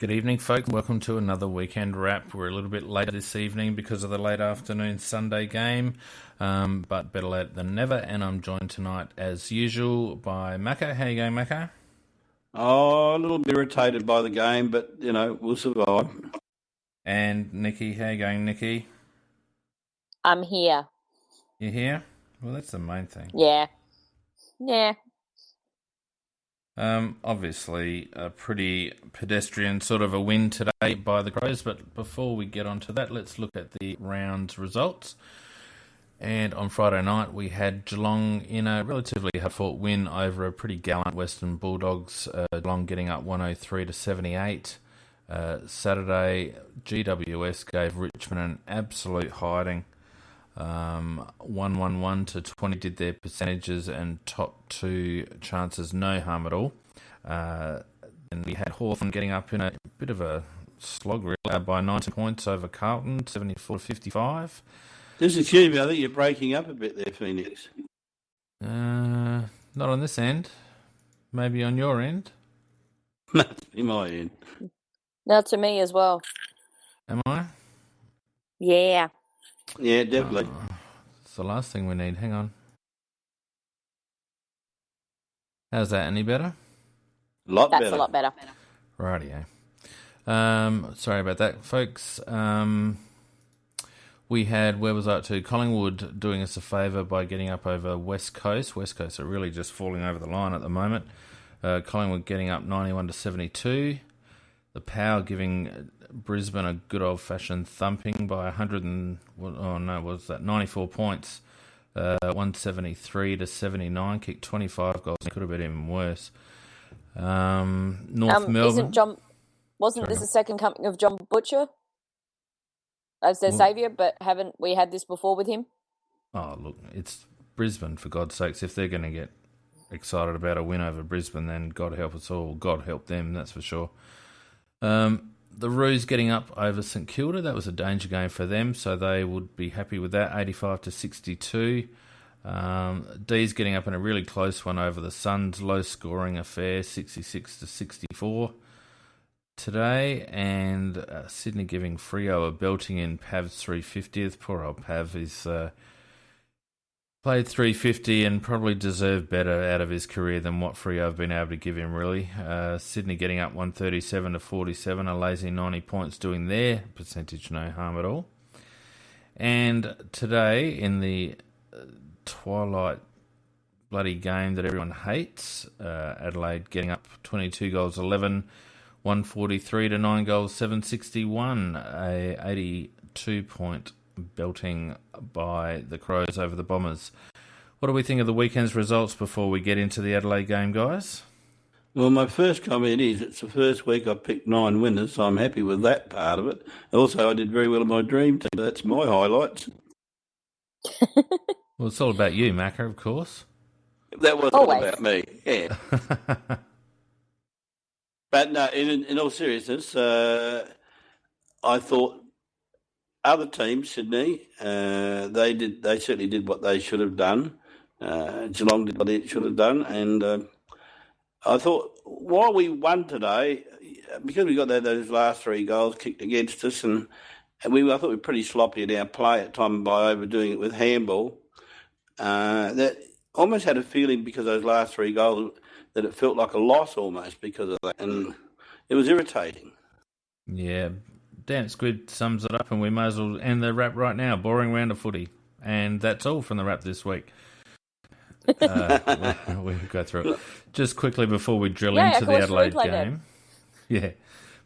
Good evening, folks. Welcome to another weekend wrap. We're a little bit later this evening because of the late afternoon Sunday game, but better late than never. And I'm joined tonight, as usual, by Macca. How you going, Macca? Oh, a little bit irritated by the game, but, we'll survive. And Nikki, how you going, Nikki? I'm here. You here? Well, that's the main thing. Yeah. Obviously, a pretty pedestrian sort of a win today by the Crows, but before we get on to that, let's look at the round's results. And on Friday night, we had Geelong in a relatively hard-fought win over a pretty gallant Western Bulldogs, Geelong getting up 103-78. Saturday, GWS gave Richmond an absolute hiding. 1-1-1 to 20 did their percentages and top two chances, no harm at all. Then we had Hawthorn getting up in a bit of a slog really, by 19 points over Carlton, 74-55. Just excuse me, I think you're breaking up a bit there, Feenix. Not on this end. Maybe on your end. Must be my end. No, to me as well. Am I? Yeah. Yeah, definitely. It's the last thing we need. Hang on. How's that? Any better? That's a lot better. Rightio. Sorry about that, folks. We had, where was I up to? Collingwood doing us a favour by getting up over West Coast. West Coast are really just falling over the line at the moment. Collingwood getting up 91-72. The Pow giving Brisbane a good old-fashioned thumping by 94 points. 173-79, kicked 25 goals. It could have been even worse. North Melbourne. Wasn't this the second coming of John Butcher as their saviour? But haven't we had this before with him? Oh, look, it's Brisbane, for God's sakes. If they're going to get excited about a win over Brisbane, then God help us all. God help them, that's for sure. The Roos getting up over St Kilda, that was a danger game for them, so they would be happy with that, 85-62. D's getting up in a really close one over the Suns, low-scoring affair, 66-64 today, and Sydney giving Freo a belting in Pav's 350th. Poor old Pav is... played 350 and probably deserved better out of his career than what Freo have been able to give him, really. Sydney getting up 137-47, a lazy 90 points, doing their percentage no harm at all. And today, in the twilight bloody game that everyone hates, Adelaide getting up 22 goals 11, 143 to 9 goals 761, a 82-point belting by the Crows over the Bombers. What do we think of the weekend's results before we get into the Adelaide game, guys? Well, my first comment is it's the first week I picked 9 winners, so I'm happy with that part of it. Also, I did very well in my dream team. That's my highlights. Well, it's all about you, Macca, of course. That was all about me, yeah. But no, in all seriousness, I thought other teams, Sydney, they certainly did what they should have done. Geelong did what it should have done, and I thought while we won today, because we got those last 3 goals kicked against us, and I thought we were pretty sloppy in our play at time by overdoing it with handball. That almost had a feeling because of those last 3 goals that it felt like a loss almost because of that, and it was irritating. Yeah. Dan Squid sums it up, and we may as well end the wrap right now. Boring round of footy. And that's all from the wrap this week. We'll go through it. Just quickly before we drill into the Adelaide game. Yeah.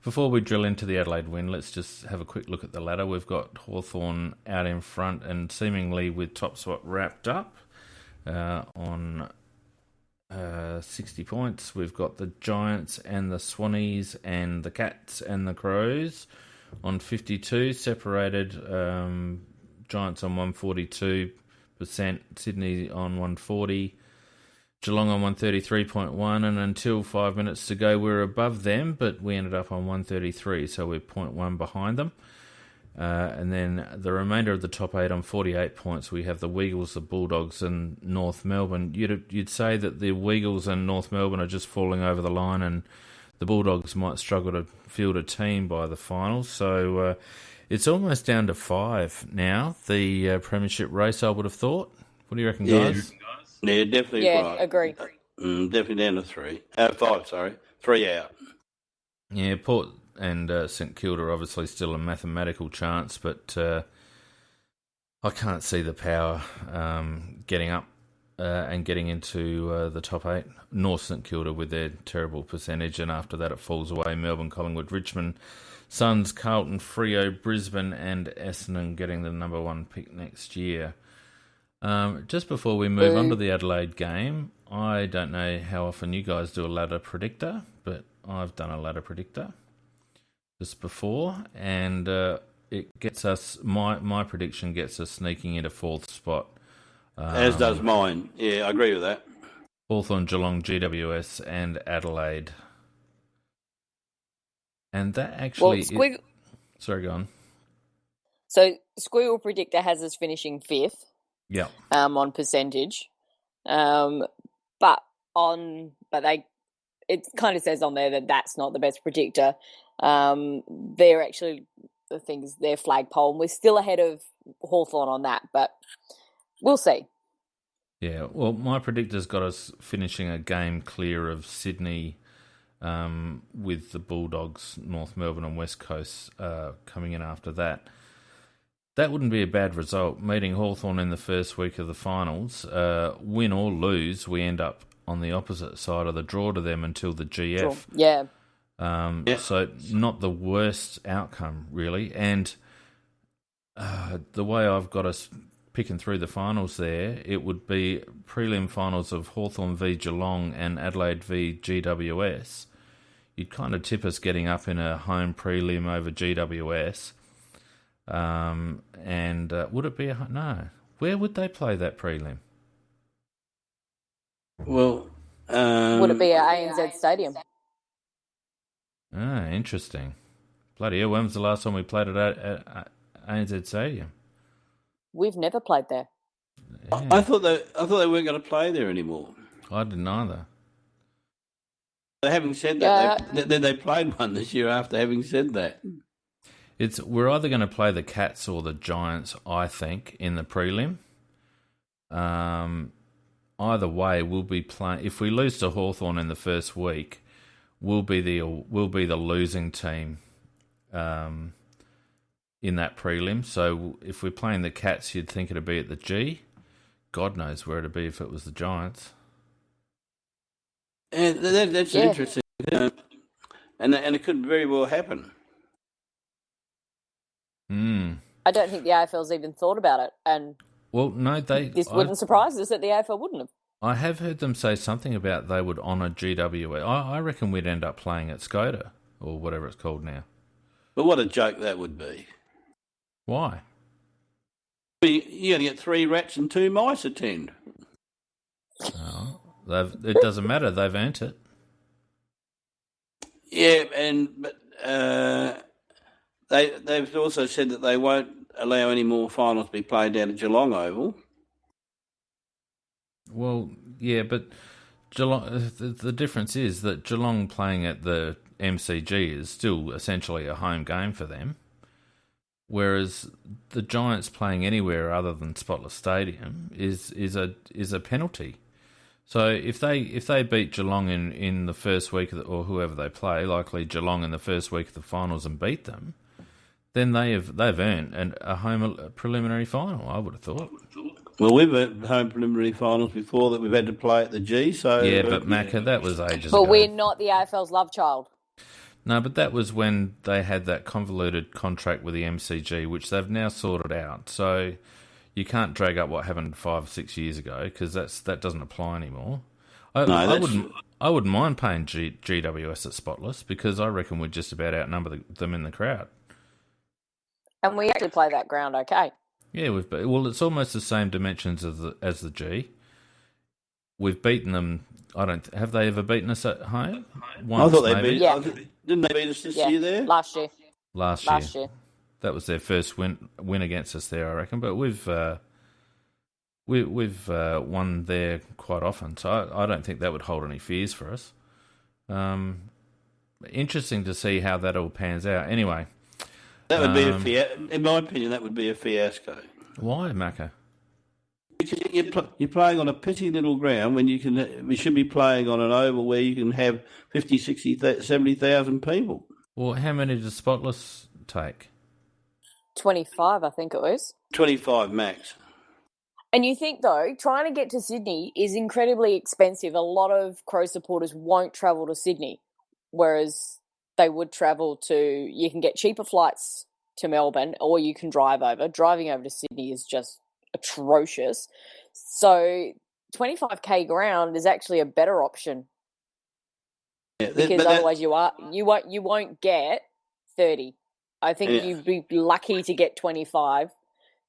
Before we drill into the Adelaide win, let's just have a quick look at the ladder. We've got Hawthorn out in front and seemingly with top spot wrapped up on 60 points. We've got the Giants and the Swannies and the Cats and the Crows on 52, separated. Giants on 142%, Sydney on 140, Geelong on 133.1, and until 5 minutes to go we were above them, but we ended up on 133, so we're 0.1 behind them. And then the remainder of the top 8 on 48 points, we have the Weagles, the Bulldogs and North Melbourne. You'd say that the Weagles and North Melbourne are just falling over the line and the Bulldogs might struggle to field a team by the finals. So it's almost down to 5 now, the premiership race, I would have thought. What do you reckon, guys? Yeah, definitely right. Agree. Definitely down to 3. 5, sorry. 3 out. Yeah, Port and St Kilda are obviously still a mathematical chance, but I can't see the Power getting up and getting into the top 8. North St Kilda with their terrible percentage, and after that it falls away. Melbourne, Collingwood, Richmond, Suns, Carlton, Freo, Brisbane and Essendon getting the number 1 pick next year. Just before we move on to the Adelaide game, I don't know how often you guys do a ladder predictor, but I've done a ladder predictor just before, and it gets us, my prediction gets us sneaking into 4th spot. As does mine. Yeah, I agree with that. Hawthorn, Geelong, GWS and Adelaide. And that actually... Sorry, go on. So Squirrel Predictor has us finishing 5th. Yeah. On percentage. But it kind of says on there that that's not the best predictor. They're actually, the things, their flagpole, and we're still ahead of Hawthorn on that, but we'll see. Yeah, well, my predictor's got us finishing a game clear of Sydney, with the Bulldogs, North Melbourne and West Coast coming in after that. That wouldn't be a bad result. Meeting Hawthorn in the first week of the finals, win or lose, we end up on the opposite side of the draw to them until the GF. Yeah. So not the worst outcome, really. And the way I've got us picking through the finals there, it would be prelim finals of Hawthorn v Geelong and Adelaide v GWS. You'd kind of tip us getting up in a home prelim over GWS. And would it be no? Where would they play that prelim? Well, would it be at ANZ Stadium? Ah, interesting. Bloody hell, when was the last time we played it at ANZ Stadium? We've never played there. Yeah. I thought they weren't going to play there anymore. I didn't either. Having said that, they played one this year after having said that. We're either going to play the Cats or the Giants, I think, in the prelim. Either way, we'll be playing. If we lose to Hawthorn in the first week, we'll be the losing team in that prelim. So if we're playing the Cats, you'd think it'd be at the G. God knows where it'd be if it was the Giants. And that's interesting, and it could very well happen. I don't think the AFL's even thought about it, and this wouldn't surprise us that the AFL wouldn't have. I have heard them say something about they would honour GWS. I reckon we'd end up playing at Skoda, or whatever it's called now. But what a joke that would be. Why? You're going to get 3 rats and 2 mice attend. Oh, it doesn't matter. They've earned it. Yeah, but they've also said that they won't allow any more finals to be played down at Geelong Oval. Well, yeah, but Geelong. The difference is that Geelong playing at the MCG is still essentially a home game for them, whereas the Giants playing anywhere other than Spotless Stadium is a penalty. So if they beat Geelong in the first week or whoever they play, likely Geelong in the first week of the finals, and beat them, then they've earned a home preliminary final, I would have thought. Well, we've had home preliminary finals before that we've had to play at the G. So yeah, but Macca, that was ages ago. But we're not the AFL's love child. No, but that was when they had that convoluted contract with the MCG, which they've now sorted out. So you can't drag up what happened 5 or 6 years ago, because that doesn't apply anymore. I wouldn't mind paying GWS at Spotless, because I reckon we'd just about outnumber them in the crowd. And we actually play that ground okay. Yeah, it's almost the same dimensions as the G. We've beaten them. Have they ever beaten us at home? Once, I thought they maybe. Didn't they beat us this year there? Last year. Last year. That was their first win against us there, I reckon. But we've won there quite often, so I don't think that would hold any fears for us. Interesting to see how that all pans out. Anyway, That would be in my opinion, that would be a fiasco. why, Macca? Because you're playing on a petty little ground when we should be playing on an oval where you can have 50, 60, 70,000 people. Well, how many does Spotless take? 25, I think it was. 25 max. And you think, though, trying to get to Sydney is incredibly expensive. A lot of Crow supporters won't travel to Sydney, whereas they would travel to... You can get cheaper flights to Melbourne, or you can drive over. Driving over to Sydney is just atrocious. So 25k ground is actually a better option. Yeah, because otherwise you won't get 30. I think you'd be lucky to get 25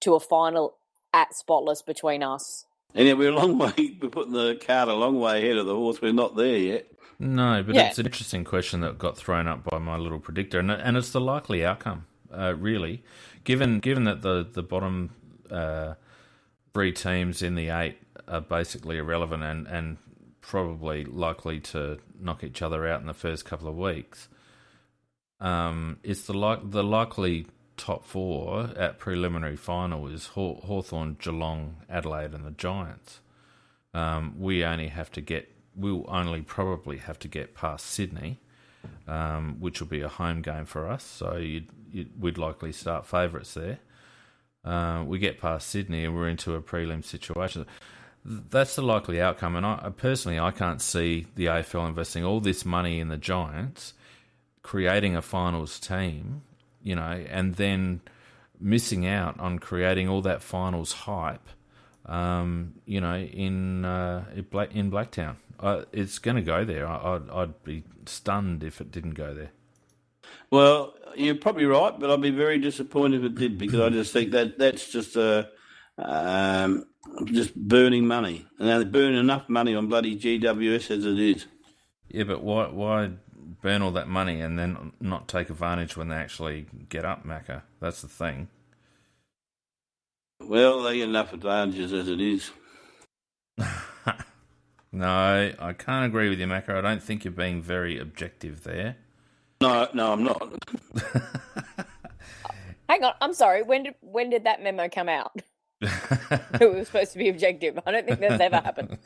to a final at Spotless between us. And yeah, we're putting the cart a long way ahead of the horse. We're not there yet. No, but it's an interesting question that got thrown up by my little predictor, and it's the likely outcome, really, given that the bottom 3 teams in the 8 are basically irrelevant and probably likely to knock each other out in the first couple of weeks. It's the likely top 4 at preliminary final is Hawthorn, Geelong, Adelaide, and the Giants. We'll only probably have to get past Sydney, which will be a home game for us. So we'd likely start favourites there. We get past Sydney and we're into a prelim situation. That's the likely outcome. And I personally can't see the AFL investing all this money in the Giants, creating a finals team, and then missing out on creating all that finals hype, in Blacktown. It's going to go there. I'd be stunned if it didn't go there. Well, you're probably right, but I'd be very disappointed if it did, because I just think that's just just burning money. And they're burning enough money on bloody GWS as it is. Yeah, but why burn all that money and then not take advantage when they actually get up, Macca? That's the thing. Well, they get enough advantages as it is. No, I can't agree with you, Macca. I don't think you're being very objective there. No, I'm not. Hang on, I'm sorry. When did that memo come out? It was supposed to be objective. I don't think that's ever happened.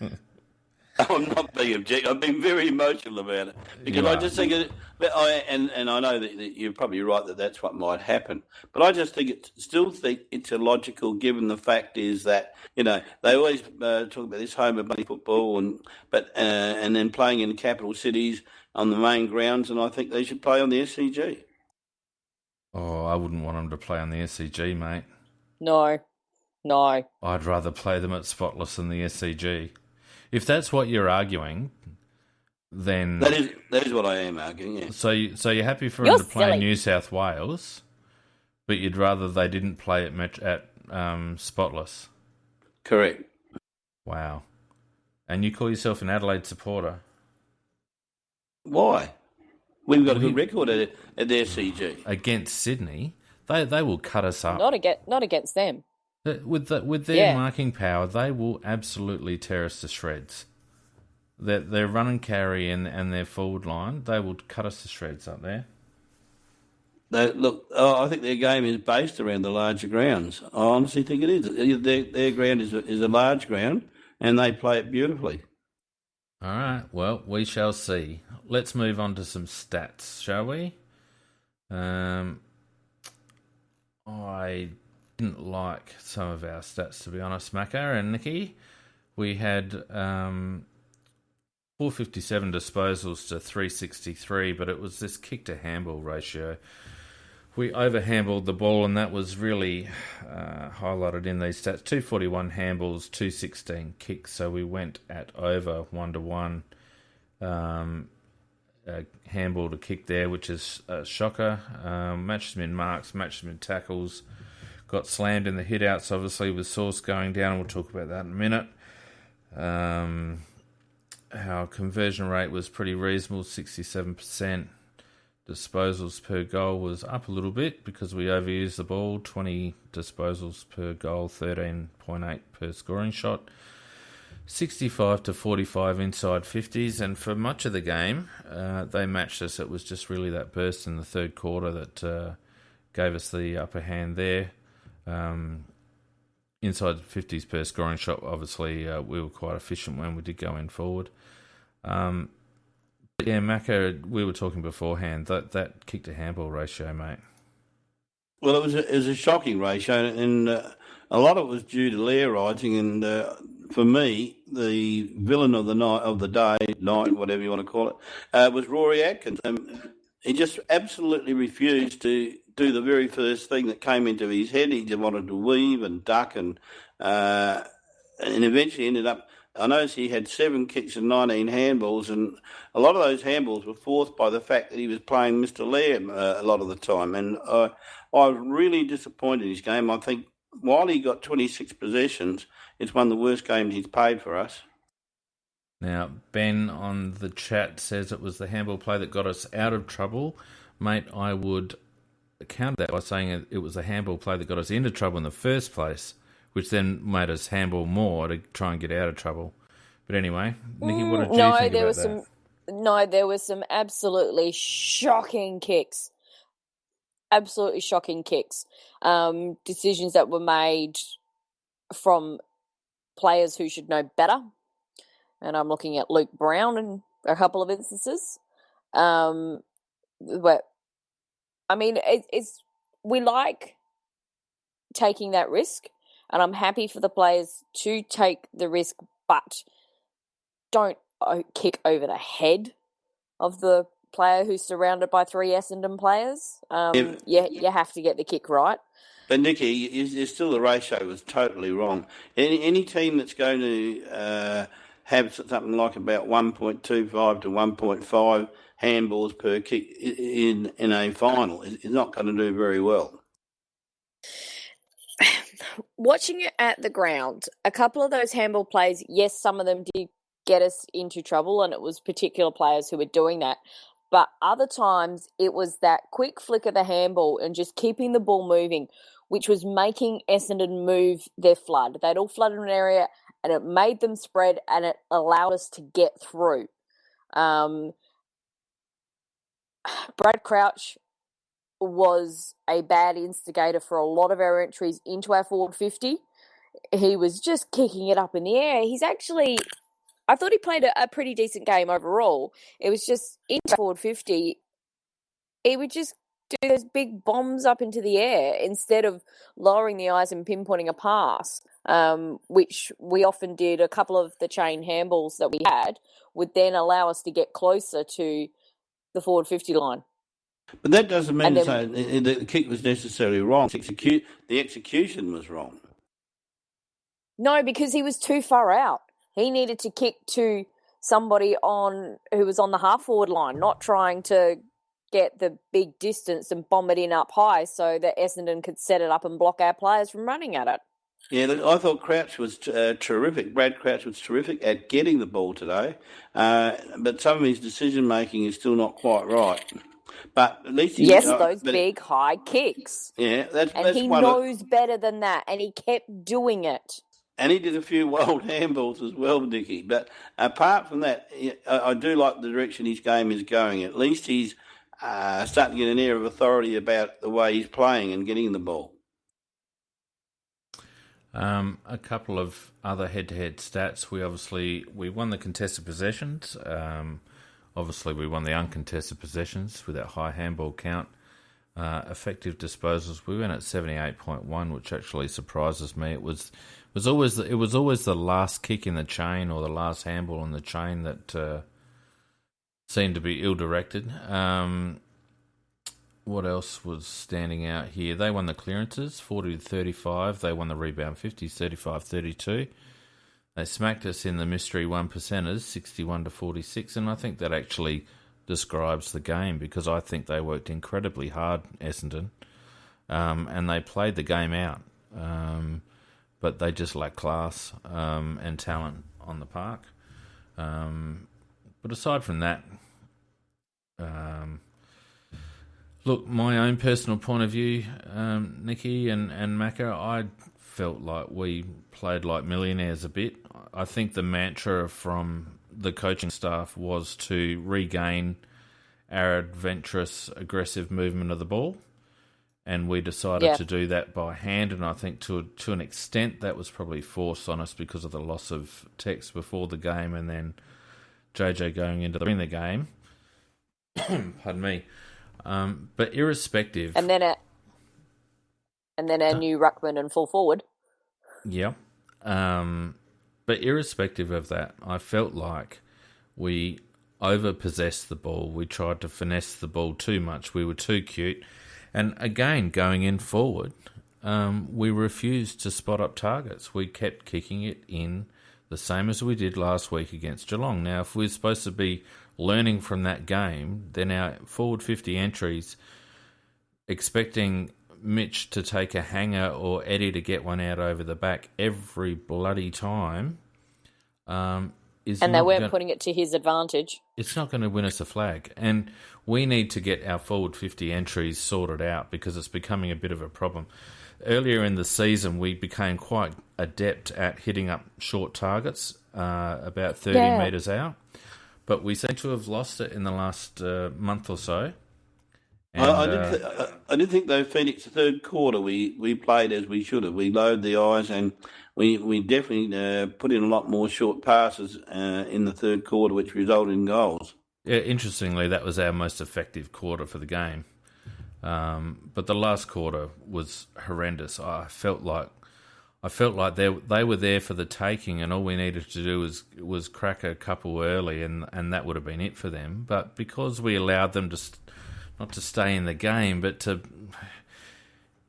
I'm not being objective. I've been very emotional about it because I just think and I know that you're probably right that that's what might happen. But I just still think it's illogical, given the fact is that they always talk about this home of money football and then playing in capital cities on the main grounds, and I think they should play on the SCG. Oh, I wouldn't want them to play on the SCG, mate. No. I'd rather play them at Spotless than the SCG. If that's what you're arguing, then that is what I am arguing. Yeah. So you're happy for them to play in New South Wales, but you'd rather they didn't play at Spotless. Correct. Wow. And you call yourself an Adelaide supporter? Why? We've got a good record at the SCG against Sydney. They will cut us up. Not against them. With their marking power, they will absolutely tear us to shreds. Their run and carry and their forward line, they will cut us to shreds up there. I think their game is based around the larger grounds. I honestly think it is. Their ground is a large ground, and they play it beautifully. All right, well, we shall see. Let's move on to some stats, shall we? I didn't like some of our stats, to be honest, Macca and Nikki. We had 457 disposals to 363, but it was this kick to handball ratio. We overhandled the ball, and that was really highlighted in these stats. 241 handballs, 216 kicks, so we went at over 1-to-1 handball to kick there, which is a shocker. Matched them in marks, matched them in tackles. Got slammed in the hit-outs, obviously, with Source going down, and we'll talk about that in a minute. Our conversion rate was pretty reasonable, 67%. Disposals per goal was up a little bit because we overused the ball, 20 disposals per goal, 13.8 per scoring shot. 65 to 45 inside 50s, and for much of the game, they matched us. It was just really that burst in the third quarter that gave us the upper hand there. Inside 50s per scoring shot, obviously, we were quite efficient when we did go in forward. But yeah, Macca, we were talking beforehand, that kick to handball ratio, mate. Well, it was a shocking ratio, and a lot of it was due to layer rising. And for me, the villain of the day, night, whatever you want to call it, was Rory Atkins. He just absolutely refused to do the very first thing that came into his head. He just wanted to weave and duck, and eventually ended up. I noticed he had 7 kicks and 19 handballs, and a lot of those handballs were forced by the fact that he was playing Mr. Lamb a lot of the time. And I was really disappointed in his game. I think while he got 26 possessions, it's one of the worst games he's played for us. Now, Ben on the chat says it was the handball play that got us out of trouble. Mate, I would counter that by saying it was the handball play that got us into trouble in the first place, which then made us handball more to try and get out of trouble. But anyway, Nikki, what did you think about that? There was some absolutely shocking kicks. Absolutely shocking kicks. Decisions that were made from players who should know better. And I'm looking at Luke Brown in a couple of instances. We like taking that risk, and I'm happy for the players to take the risk, but don't kick over the head of the player who's surrounded by 3 Essendon players. You have to get the kick right. But Nikki, still the ratio was totally wrong. Any team that's going to have something like about 1.25 to 1.5 handballs per kick in a final is not going to do very well. Watching it at the ground, a couple of those handball plays, yes, some of them did get us into trouble, and it was particular players who were doing that. But other times, it was that quick flick of the handball and just keeping the ball moving, which was making Essendon move their flood. They'd all flooded an area, and it made them spread, and it allowed us to get through. Brad Crouch was a bad instigator for a lot of our entries into our forward 50. He was just kicking it up in the air. I thought he played a pretty decent game overall. It was just into forward 50, he would just do those big bombs up into the air instead of lowering the eyes and pinpointing a pass, which we often did. A couple of the chain handballs that we had would then allow us to get closer to the forward 50 line. But that doesn't mean the kick was necessarily wrong. The execution was wrong. No, because he was too far out. He needed to kick to somebody who was on the half-forward line, not trying to get the big distance and bomb it in up high so that Essendon could set it up and block our players from running at it. Yeah, I thought Crouch was terrific. Brad Crouch was terrific at getting the ball today, but some of his decision-making is still not quite right. But at least those big high kicks. Yeah, he knows better than that, and he kept doing it. And he did a few wild handballs as well, Nikki. But apart from that, I do like the direction his game is going. At least he's starting to get an air of authority about the way he's playing and getting the ball. A couple of other head-to-head stats. We won the contested possessions. Obviously, we won the uncontested possessions with that high handball count. Effective disposals, we went at 78.1, which actually surprises me. It was always the last kick in the chain or the last handball in the chain that seemed to be ill-directed. What else was standing out here? They won the clearances, 40-35. They won the rebound 50s, 35-32. They smacked us in the mystery 1%ers, 61-46, and I think that actually describes the game because I think they worked incredibly hard, Essendon, and they played the game out, but they just lacked class and talent on the park. But aside from that, look, my own personal point of view, Nikki and Macca, I felt like we played like millionaires a bit. I think the mantra from the coaching staff was to regain our adventurous, aggressive movement of the ball, and we decided to do that by hand. And I think to an extent that was probably forced on us because of the loss of Tex before the game, and then JJ going into the game. Pardon me. But irrespective, and then our new ruckman and full forward. Yeah. But irrespective of that, I felt like we overpossessed the ball. We tried to finesse the ball too much. We were too cute. And again, going in forward, we refused to spot up targets. We kept kicking it in the same as we did last week against Geelong. Now, if we're supposed to be learning from that game, then our forward 50 entries, expecting Mitch to take a hanger or Eddie to get one out over the back every bloody time, and they weren't putting it to his advantage. It's not going to win us a flag. And we need to get our forward 50 entries sorted out because it's becoming a bit of a problem. Earlier in the season, we became quite adept at hitting up short targets, about 30 metres out. But we seem to have lost it in the last month or so. And, I did think, though, Phoenix, the third quarter, we played as we should have. We lowered the eyes, and we definitely put in a lot more short passes in the third quarter, which resulted in goals. Yeah, interestingly, that was our most effective quarter for the game. But the last quarter was horrendous. I felt like they were there for the taking, and all we needed to do was crack a couple early, and that would have been it for them. But because we allowed them to not to stay in the game, but to,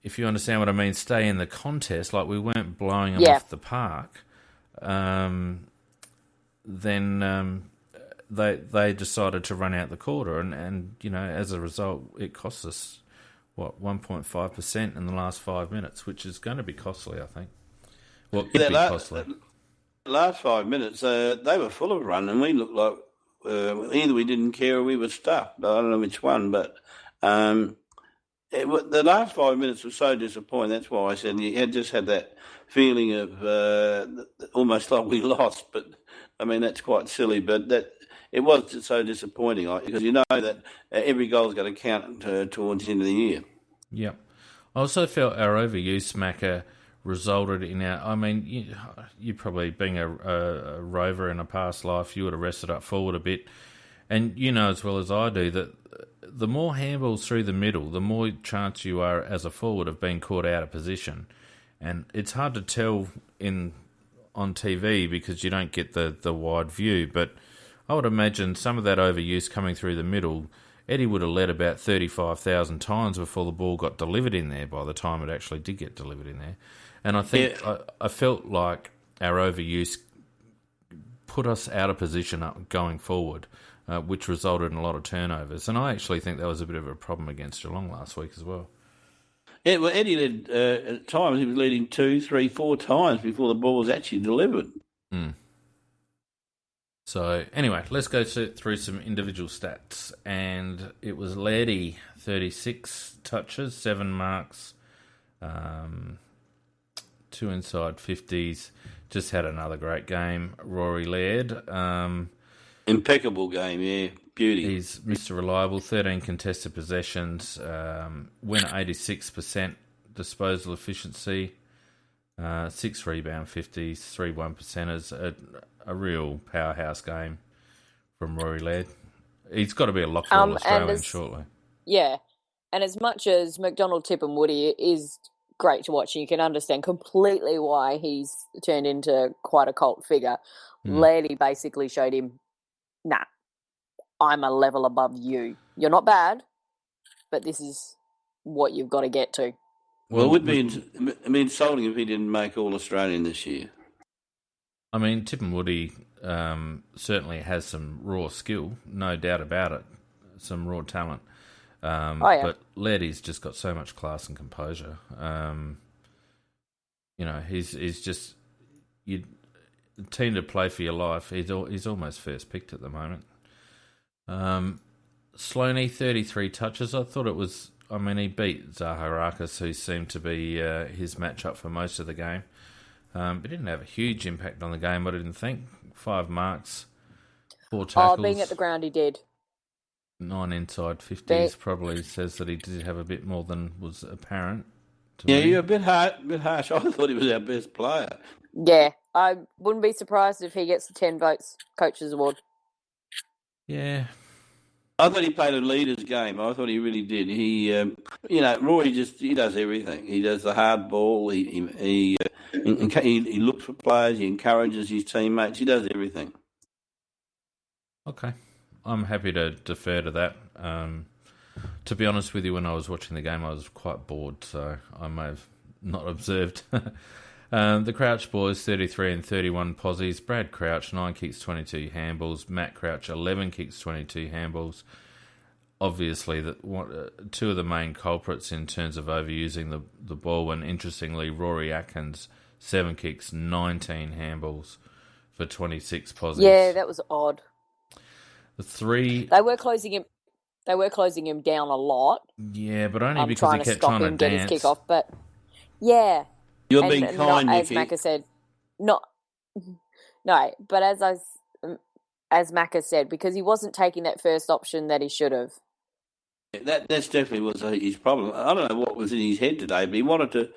if you understand what I mean, stay in the contest, like we weren't blowing them off the park, then they decided to run out the quarter, and as a result, it cost us, 1.5% in the last 5 minutes, which is going to be costly, I think. Well, it could be costly. The last 5 minutes, they were full of run, and we looked like either we didn't care or we were stuffed. I don't know which one, but the last 5 minutes was so disappointing. That's why I said you just had that feeling of almost like we lost. But I mean, that's quite silly. But it was just so disappointing because you know that every goal's got to count towards the end of the year. Yeah, I also felt our overuse, Macca, resulted in our... I mean, you probably, being a rover in a past life, you would have rested up forward a bit. And you know as well as I do that the more handballs through the middle, the more chance you are as a forward of being caught out of position. And it's hard to tell on TV because you don't get the wide view. But I would imagine some of that overuse coming through the middle, Eddie would have led about 35,000 times before the ball got delivered in there by the time it actually did get delivered in there. And I think I felt like our overuse put us out of position going forward, which resulted in a lot of turnovers. And I actually think that was a bit of a problem against Geelong last week as well. Yeah, well, Eddie led at times. He was leading 2, 3, 4 times before the ball was actually delivered. Mm. So anyway, let's go through some individual stats. And it was Lairdy, 36 touches, 7 marks, 2 inside 50s. Just had another great game. Rory Laird. Impeccable game, yeah. Beauty. He's Mr. Reliable, 13 contested possessions, win 86% disposal efficiency, 6 rebound 50s, 3 1%ers. A real powerhouse game from Rory Laird. He's got to be a lock for all Australians shortly. Yeah, and as much as McDonald, Tip and Woody is great to watch, and you can understand completely why he's turned into quite a cult figure, Lairdy basically showed him, nah, I'm a level above you. You're not bad, but this is what you've got to get to. Well, it would be insulting if he didn't make All-Australian this year. I mean, Tip and Woody certainly has some raw skill, no doubt about it, some raw talent. But Lairdy's just got so much class and composure. He's just team to play for your life. He's almost first picked at the moment. Sloaney, 33 touches. I thought I mean, he beat Zaharakis, who seemed to be his matchup for most of the game. But he didn't have a huge impact on the game, I didn't think. 5 marks, 4 tackles. Being at the ground, he did. 9 inside 50s probably says that he did have a bit more than was apparent to me. You're a bit harsh. I thought he was our best player. Yeah, I wouldn't be surprised if he gets the 10 votes Coaches Award. Yeah. I thought he played a leader's game. I thought he really did. He, Rory he does everything. He does the hard ball. He looks for players. He encourages his teammates. He does everything. Okay. I'm happy to defer to that. To be honest with you, when I was watching the game, I was quite bored, so I may have not observed. The Crouch boys, 33 and 31 posies. Brad Crouch, 9 kicks, 22 handballs. Matt Crouch, 11 kicks, 22 handballs. Obviously, two of the main culprits in terms of overusing the ball, and interestingly, Rory Atkins, 7 kicks, 19 handballs for 26 posies. Yeah, that was odd. The 3... They were closing him down a lot. Yeah, but only because he kept trying to dance. Get his kick off, but yeah. You're being kind, Nikki. As Macca said, no, but as Macca said, because he wasn't taking that first option that he should have. That's definitely was his problem. I don't know what was in his head today, but he wanted to,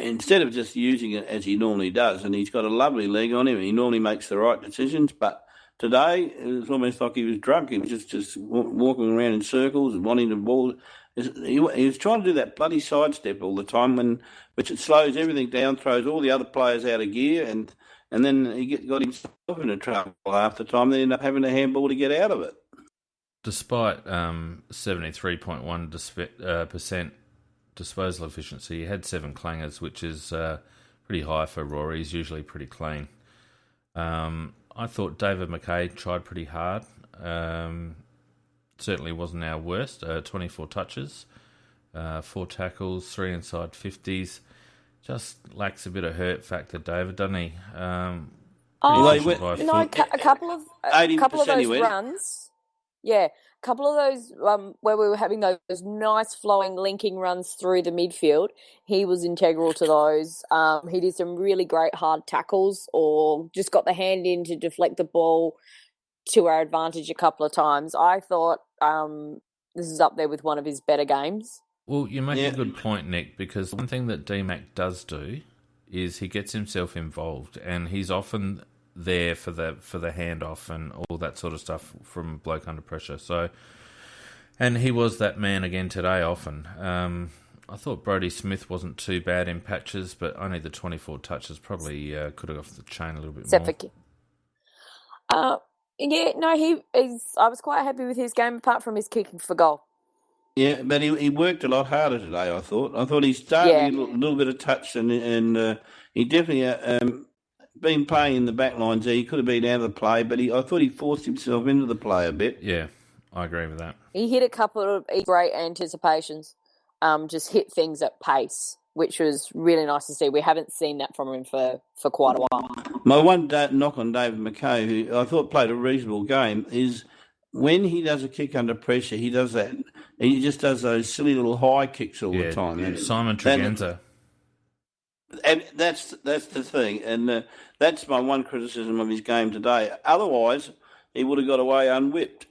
instead of just using it as he normally does, and he's got a lovely leg on him, and he normally makes the right decisions, but today, it was almost like he was drunk. He was just walking around in circles and wanting the ball. He was trying to do that bloody sidestep all the time, which it slows everything down, throws all the other players out of gear, and then he got himself into trouble half the time. They end up having a handball to get out of it. Despite 73.1% disposal efficiency, he had 7 clangers, which is pretty high for Rory. He's usually pretty clean. I thought David McKay tried pretty hard. Certainly wasn't our worst. 24 touches, 4 tackles, 3 inside 50s. Just lacks a bit of hurt factor, David, doesn't he? A couple of those runs. Yeah, a couple of those where we were having those nice flowing linking runs through the midfield. He was integral to those. He did some really great hard tackles, or just got the hand in to deflect the ball to our advantage a couple of times. I thought this is up there with one of his better games. Well, you make a good point, Nick, because one thing that D-Mac does do is he gets himself involved, and he's often there for the handoff and all that sort of stuff from bloke under pressure. So, and he was that man again today often. I thought Brodie Smith wasn't too bad in patches, but only the 24 touches probably could have got off the chain a little bit more. He is. I was quite happy with his game, apart from his kicking for goal. Yeah, but he worked a lot harder today, I thought. I thought he started a little bit of touch, and he definitely been playing in the back lines there. He could have been out of the play, but I thought he forced himself into the play a bit. Yeah, I agree with that. He hit a couple of great anticipations, just hit things at pace, which was really nice to see. We haven't seen that from him for quite a while. My one knock on David McKay, who I thought played a reasonable game, is when he does a kick under pressure, he does that. He just does those silly little high kicks all the time. Yeah, Simon Tregenza. And that's the thing, and that's my one criticism of his game today. Otherwise, he would have got away unwhipped.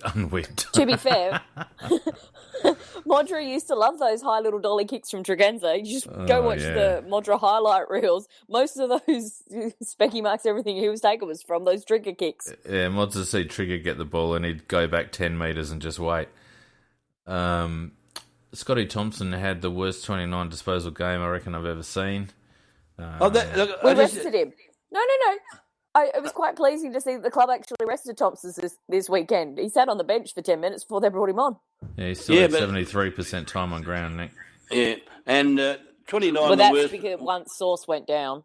Unwhipped. To be fair, Modra used to love those high little dolly kicks from Tregenza. You just go watch the Modra highlight reels. Most of those specky marks, everything he was taking was from those trigger kicks. Yeah, Mods would see Trigger get the ball and he'd go back 10 metres and just wait. Scotty Thompson had the worst 29 disposal game I reckon I've ever seen. We rested him. No. It was quite pleasing to see that the club actually rested Thompson this weekend. He sat on the bench for 10 minutes before they brought him on. Yeah, he still had 73% time on ground, Nick. Yeah, and 29. Well, that's because once Sauce went down.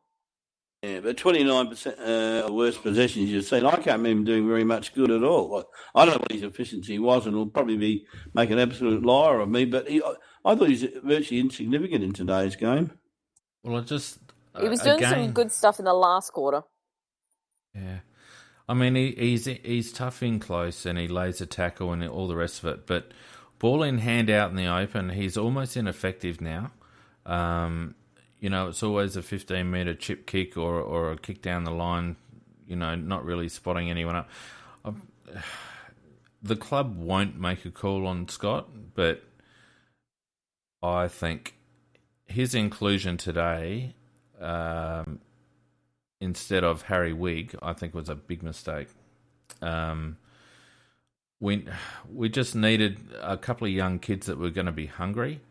Yeah, but 29% worst possessions you've seen. I can't remember him doing very much good at all. I don't know what his efficiency was, and he'll probably be making an absolute liar of me, but I thought he was virtually insignificant in today's game. Well, he was doing some good stuff in the last quarter. Yeah. I mean, he's tough in close and he lays a tackle and all the rest of it, but ball in hand out in the open, he's almost ineffective now. It's always a 15-metre chip kick or a kick down the line, not really spotting anyone up. The club won't make a call on Scott, but I think his inclusion today, instead of Harry Wigg, I think was a big mistake. We just needed a couple of young kids that were going to be hungry.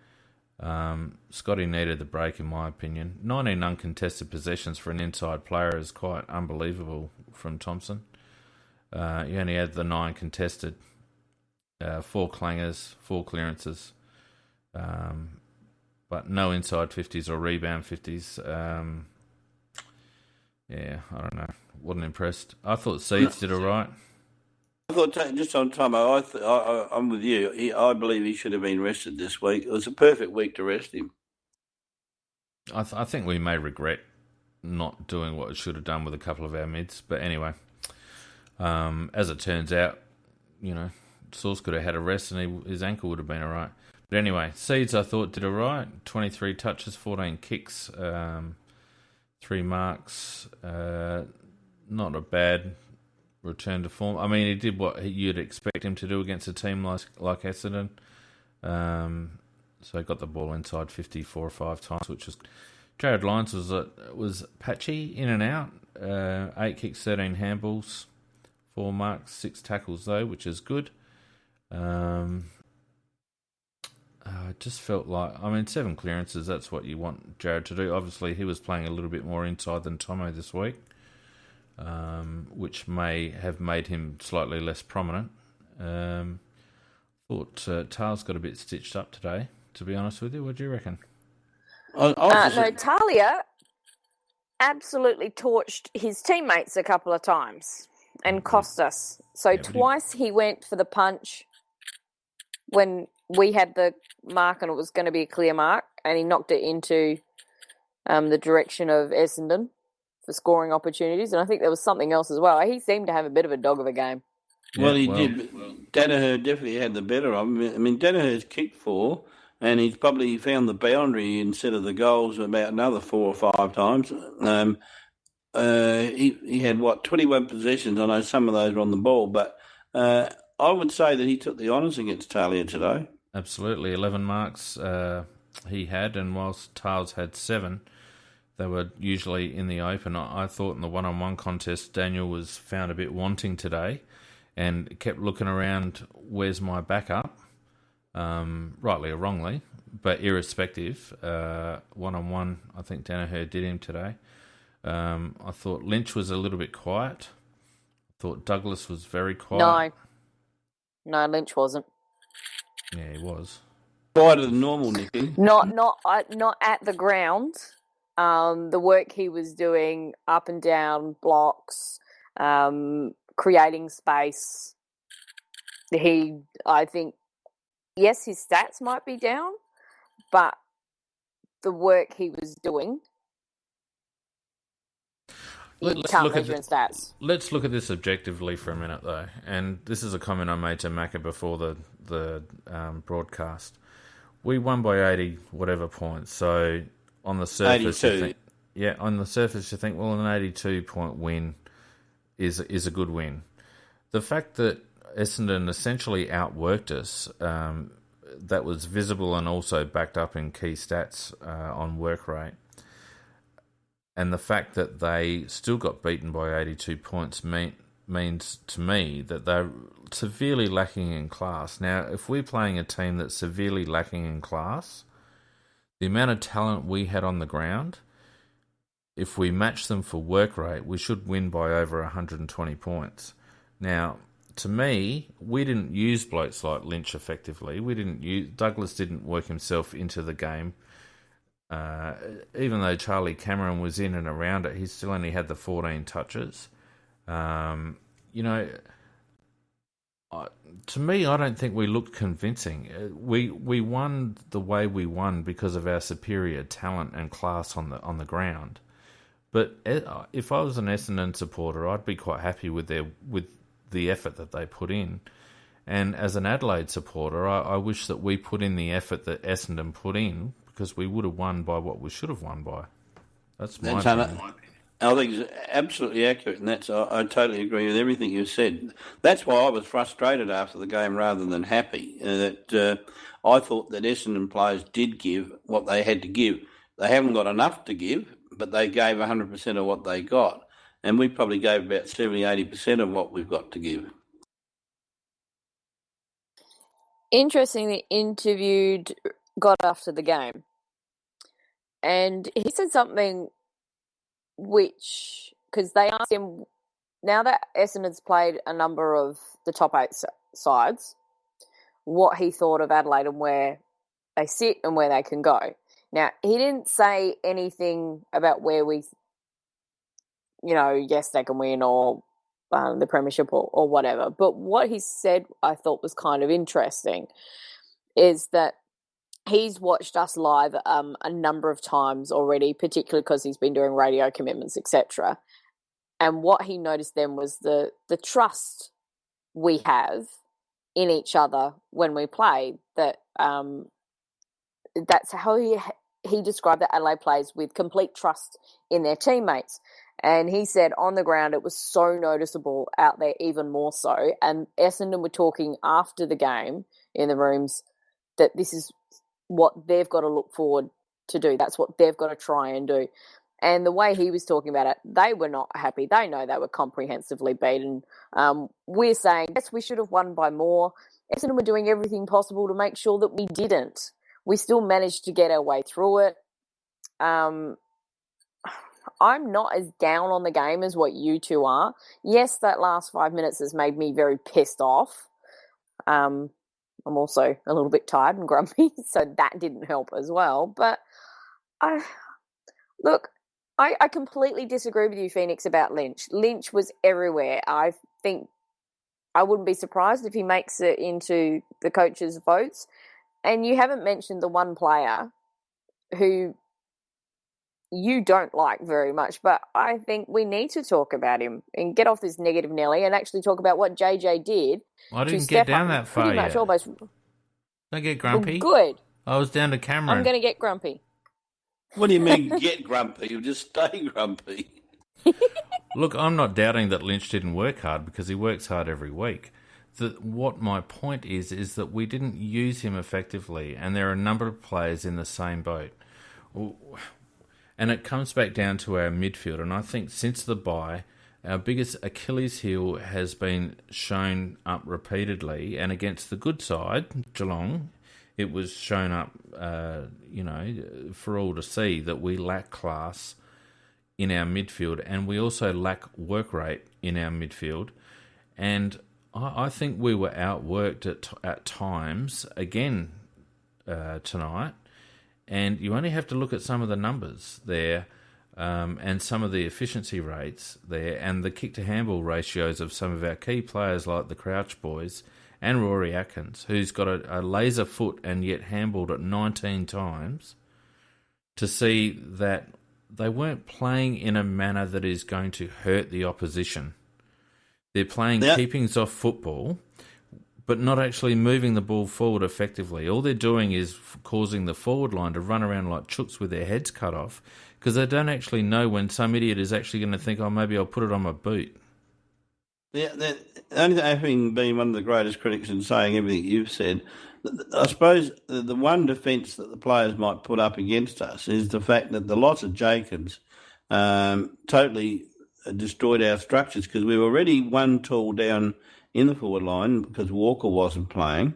Scotty needed the break, in my opinion. 19 uncontested possessions for an inside player is quite unbelievable from Thompson. He only had the 9 contested, 4 clangers, 4 clearances, but no inside 50s or rebound 50s. I don't know. Wasn't impressed. I thought Seeds did all right. I thought, just on Tomo, I'm with you. I believe he should have been rested this week. It was a perfect week to rest him. I think we may regret not doing what it should have done with a couple of our mids. But anyway, as it turns out, Sauce could have had a rest and his ankle would have been all right. But anyway, Seeds I thought did all right. 23 touches, 14 kicks, 3 marks. Not a bad return to form. I mean, he did what you'd expect him to do against a team like Essendon. So he got the ball inside 50 4 or 5 times, which was... Jared Lyons was patchy, in and out. 8 kicks, 13 handballs, 4 marks, 6 tackles though, which is good. I just felt like... 7 clearances, that's what you want Jared to do. Obviously, he was playing a little bit more inside than Tomo this week. Which may have made him slightly less prominent. Thought Ta's got a bit stitched up today, to be honest with you. What do you reckon? No, Talia absolutely torched his teammates a couple of times and cost us. So twice he went for the punch when we had the mark and it was going to be a clear mark, and he knocked it into the direction of Essendon for scoring opportunities, and I think there was something else as well. He seemed to have a bit of a dog of a game. Well, he did. Danaher definitely had the better of him. Danaher's kicked 4, and he's probably found the boundary instead of the goals about another 4 or 5 times. He had, 21 possessions. I know some of those were on the ball, but I would say that he took the honours against Talia today. Absolutely. 11 marks he had, and whilst Tales had 7... they were usually in the open. I thought in the one-on-one contest, Daniel was found a bit wanting today and kept looking around, where's my backup? Rightly or wrongly, but irrespective, one-on-one, I think Danaher did him today. I thought Lynch was a little bit quiet. I thought Douglas was very quiet. No, Lynch wasn't. Yeah, he was. Quieter than normal, Nikki. Not at the ground. The work he was doing up and down blocks, creating space. I think, yes, his stats might be down, but the work he was doing, can't measure in stats. Let's look at this objectively for a minute, though. And this is a comment I made to Macca before the broadcast. We won by 80 whatever points, so... On the surface, 82. On the surface, you think, well, an 82-point win is a good win. The fact that Essendon essentially outworked us, that was visible and also backed up in key stats on work rate. And the fact that they still got beaten by 82 points means to me that they're severely lacking in class. Now, if we're playing a team that's severely lacking in class... the amount of talent we had on the ground, if we match them for work rate, we should win by over 120 points. Now, to me, we didn't use blokes like Lynch effectively. Douglas didn't work himself into the game. Even though Charlie Cameron was in and around it, he still only had the 14 touches. To me, I don't think we looked convincing. We won the way we won because of our superior talent and class on the ground. But if I was an Essendon supporter, I'd be quite happy with the effort that they put in. And as an Adelaide supporter, I wish that we put in the effort that Essendon put in, because we would have won by what we should have won by. That's my opinion. I think it's absolutely accurate, and I totally agree with everything you said. That's why I was frustrated after the game rather than happy. I thought that Essendon players did give what they had to give. They haven't got enough to give, but they gave 100% of what they got. And we probably gave about 70-80% of what we've got to give. Interestingly, interviewed got after the game, and he said something which, because they asked him, now that Essendon's played a number of the top 8 sides, what he thought of Adelaide and where they sit and where they can go. Now, he didn't say anything about where we, yes, they can win or the premiership or whatever. But what he said I thought was kind of interesting is that he's watched us live a number of times already, particularly because he's been doing radio commitments, etc. And what he noticed then was the trust we have in each other when we play. That's how he described that Adelaide plays, with complete trust in their teammates. And he said on the ground it was so noticeable out there, even more so. And Essendon were talking after the game in the rooms that this is what they've got to look forward to do. That's what they've got to try and do. And the way he was talking about it, they were not happy. They know they were comprehensively beaten. We're saying, yes, we should have won by more. Essendon were doing everything possible to make sure that we didn't. We still managed to get our way through it. I'm not as down on the game as what you two are. Yes, that last 5 minutes has made me very pissed off. I'm also a little bit tired and grumpy, so that didn't help as well. But I completely disagree with you, Feenix, about Lynch. Lynch was everywhere. I think I wouldn't be surprised if he makes it into the coaches' votes. And you haven't mentioned the one player who you don't like very much, but I think we need to talk about him and get off this negative Nelly and actually talk about what JJ did. I didn't get down that far pretty much yet. Almost. Don't get grumpy. Well, good. I was down to Cameron. I'm going to get grumpy. What do you mean get grumpy? You'll just stay grumpy. Look, I'm not doubting that Lynch didn't work hard, because he works hard every week. What my point is that we didn't use him effectively, and there are a number of players in the same boat. And it comes back down to our midfield, and I think since the bye, our biggest Achilles heel has been shown up repeatedly, and against the good side, Geelong, it was shown up, for all to see that we lack class in our midfield, and we also lack work rate in our midfield. And I think we were outworked at times again tonight. And you only have to look at some of the numbers there, and some of the efficiency rates there, and the kick-to-handball ratios of some of our key players like the Crouch boys and Rory Atkins, who's got a laser foot and yet handballed it 19 times, to see that they weren't playing in a manner that is going to hurt the opposition. They're playing keepings off football, but not actually moving the ball forward effectively. All they're doing is causing the forward line to run around like chooks with their heads cut off, because they don't actually know when some idiot is actually going to think, oh, maybe I'll put it on my boot. Yeah, only having been one of the greatest critics and saying everything you've said, I suppose the one defence that the players might put up against us is the fact that the loss of Jacobs totally destroyed our structures, because we were already one tall down in the forward line because Walker wasn't playing.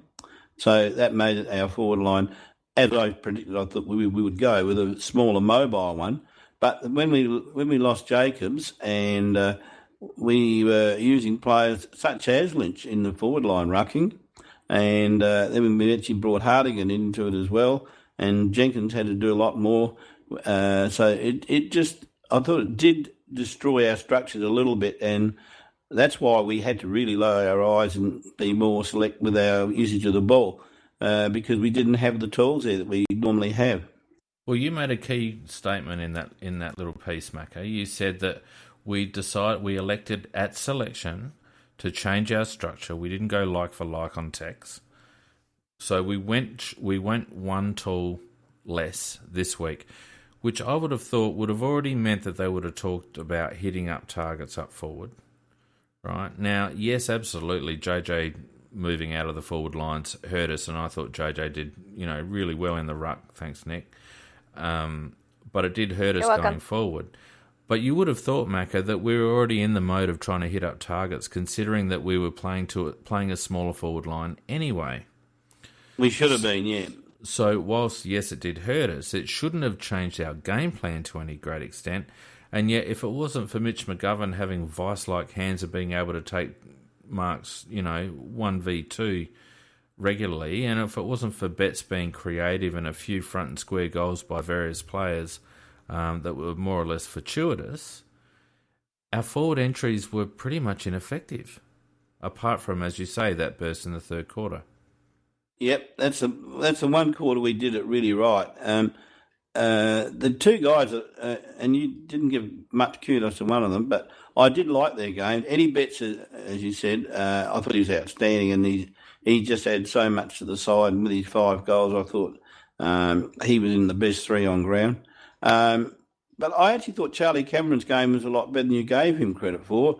So that made it our forward line, as I predicted, I thought we would go with a smaller mobile one. But when we lost Jacobs, and we were using players such as Lynch in the forward line rucking, and then we actually brought Hardigan into it as well, and Jenkins had to do a lot more. So it just, I thought it did destroy our structures a little bit, and that's why we had to really lower our eyes and be more select with our usage of the ball, because we didn't have the tools there that we normally have. Well, you made a key statement in that little piece, Macca. You said that we elected at selection to change our structure. We didn't go like for like on Tex. So we went one tall less this week, which I would have thought would have already meant that they would have talked about hitting up targets up forward. Right? Now, yes, absolutely, JJ moving out of the forward lines hurt us, and I thought JJ did, really well in the ruck, thanks, Nick. But it did hurt us going forward. But you would have thought, Macca, that we were already in the mode of trying to hit up targets, considering that we were playing a smaller forward line anyway. We should have been, yeah. So whilst, yes, it did hurt us, it shouldn't have changed our game plan to any great extent. And yet, if it wasn't for Mitch McGovern having vice-like hands and being able to take marks, 1v2 regularly, and if it wasn't for Betts being creative and a few front and square goals by various players that were more or less fortuitous, our forward entries were pretty much ineffective, apart from, as you say, that burst in the third quarter. Yep, that's the one quarter we did it really right. The two guys, and you didn't give much kudos to one of them, but I did like their game. Eddie Betts, as you said, I thought he was outstanding, and he just added so much to the side. And with his 5 goals, I thought he was in the best 3 on ground. But I actually thought Charlie Cameron's game was a lot better than you gave him credit for.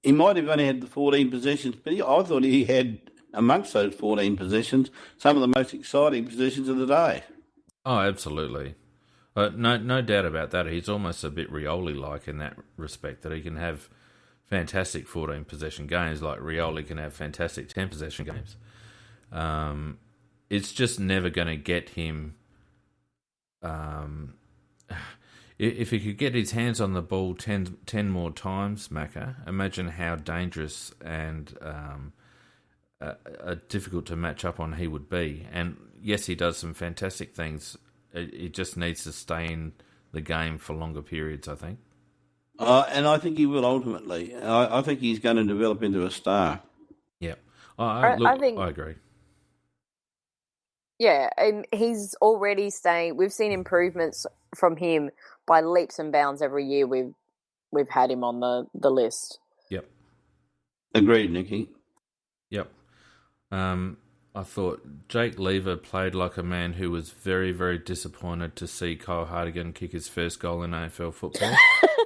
He might have only had the 14 possessions, but I thought he had, amongst those 14 possessions, some of the most exciting possessions of the day. Oh, absolutely. No doubt about that. He's almost a bit Rioli-like in that respect, that he can have fantastic 14-possession games like Rioli can have fantastic 10-possession games. It's just never going to get him... if he could get his hands on the ball 10 more times, Macca, imagine how dangerous and difficult to match up on he would be. And yes, he does some fantastic things. It just needs to stay in the game for longer periods, I think. And I think he will ultimately. I think he's going to develop into a star. Yeah. I agree. Yeah, and he's already staying. We've seen improvements from him by leaps and bounds every year we've had him on the list. Yep. Agreed, Nikki. Yep. I thought Jake Lever played like a man who was very, very disappointed to see Kyle Hartigan kick his first goal in AFL football.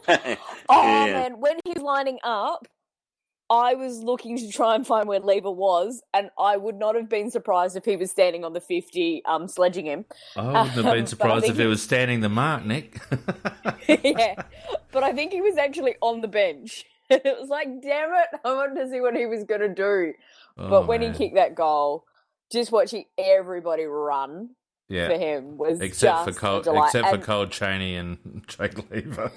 Man, when he was lining up, I was looking to try and find where Lever was, and I would not have been surprised if he was standing on the 50, sledging him. I wouldn't have been surprised if he was standing the mark, Nick. Yeah, but I think he was actually on the bench. It was like, damn it, I wanted to see what he was going to do. But when he kicked that goal, just watching everybody run for him was except just for a delight. For Cole Chaney and Jake Lever.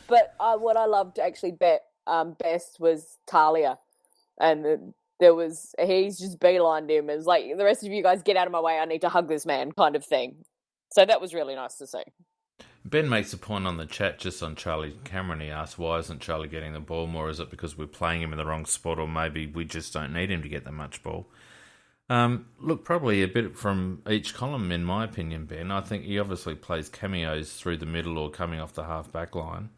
But what I loved actually best was Talia, and he's just beelined him. It was like, the rest of you guys get out of my way, I need to hug this man kind of thing. So that was really nice to see. Ben makes a point on the chat just on Charlie Cameron. He asked, why isn't Charlie getting the ball more? Is it because we're playing him in the wrong spot, or maybe we just don't need him to get that much ball? Look, probably a bit from each column, in my opinion, Ben. I think he obviously plays cameos through the middle or coming off the half-back line.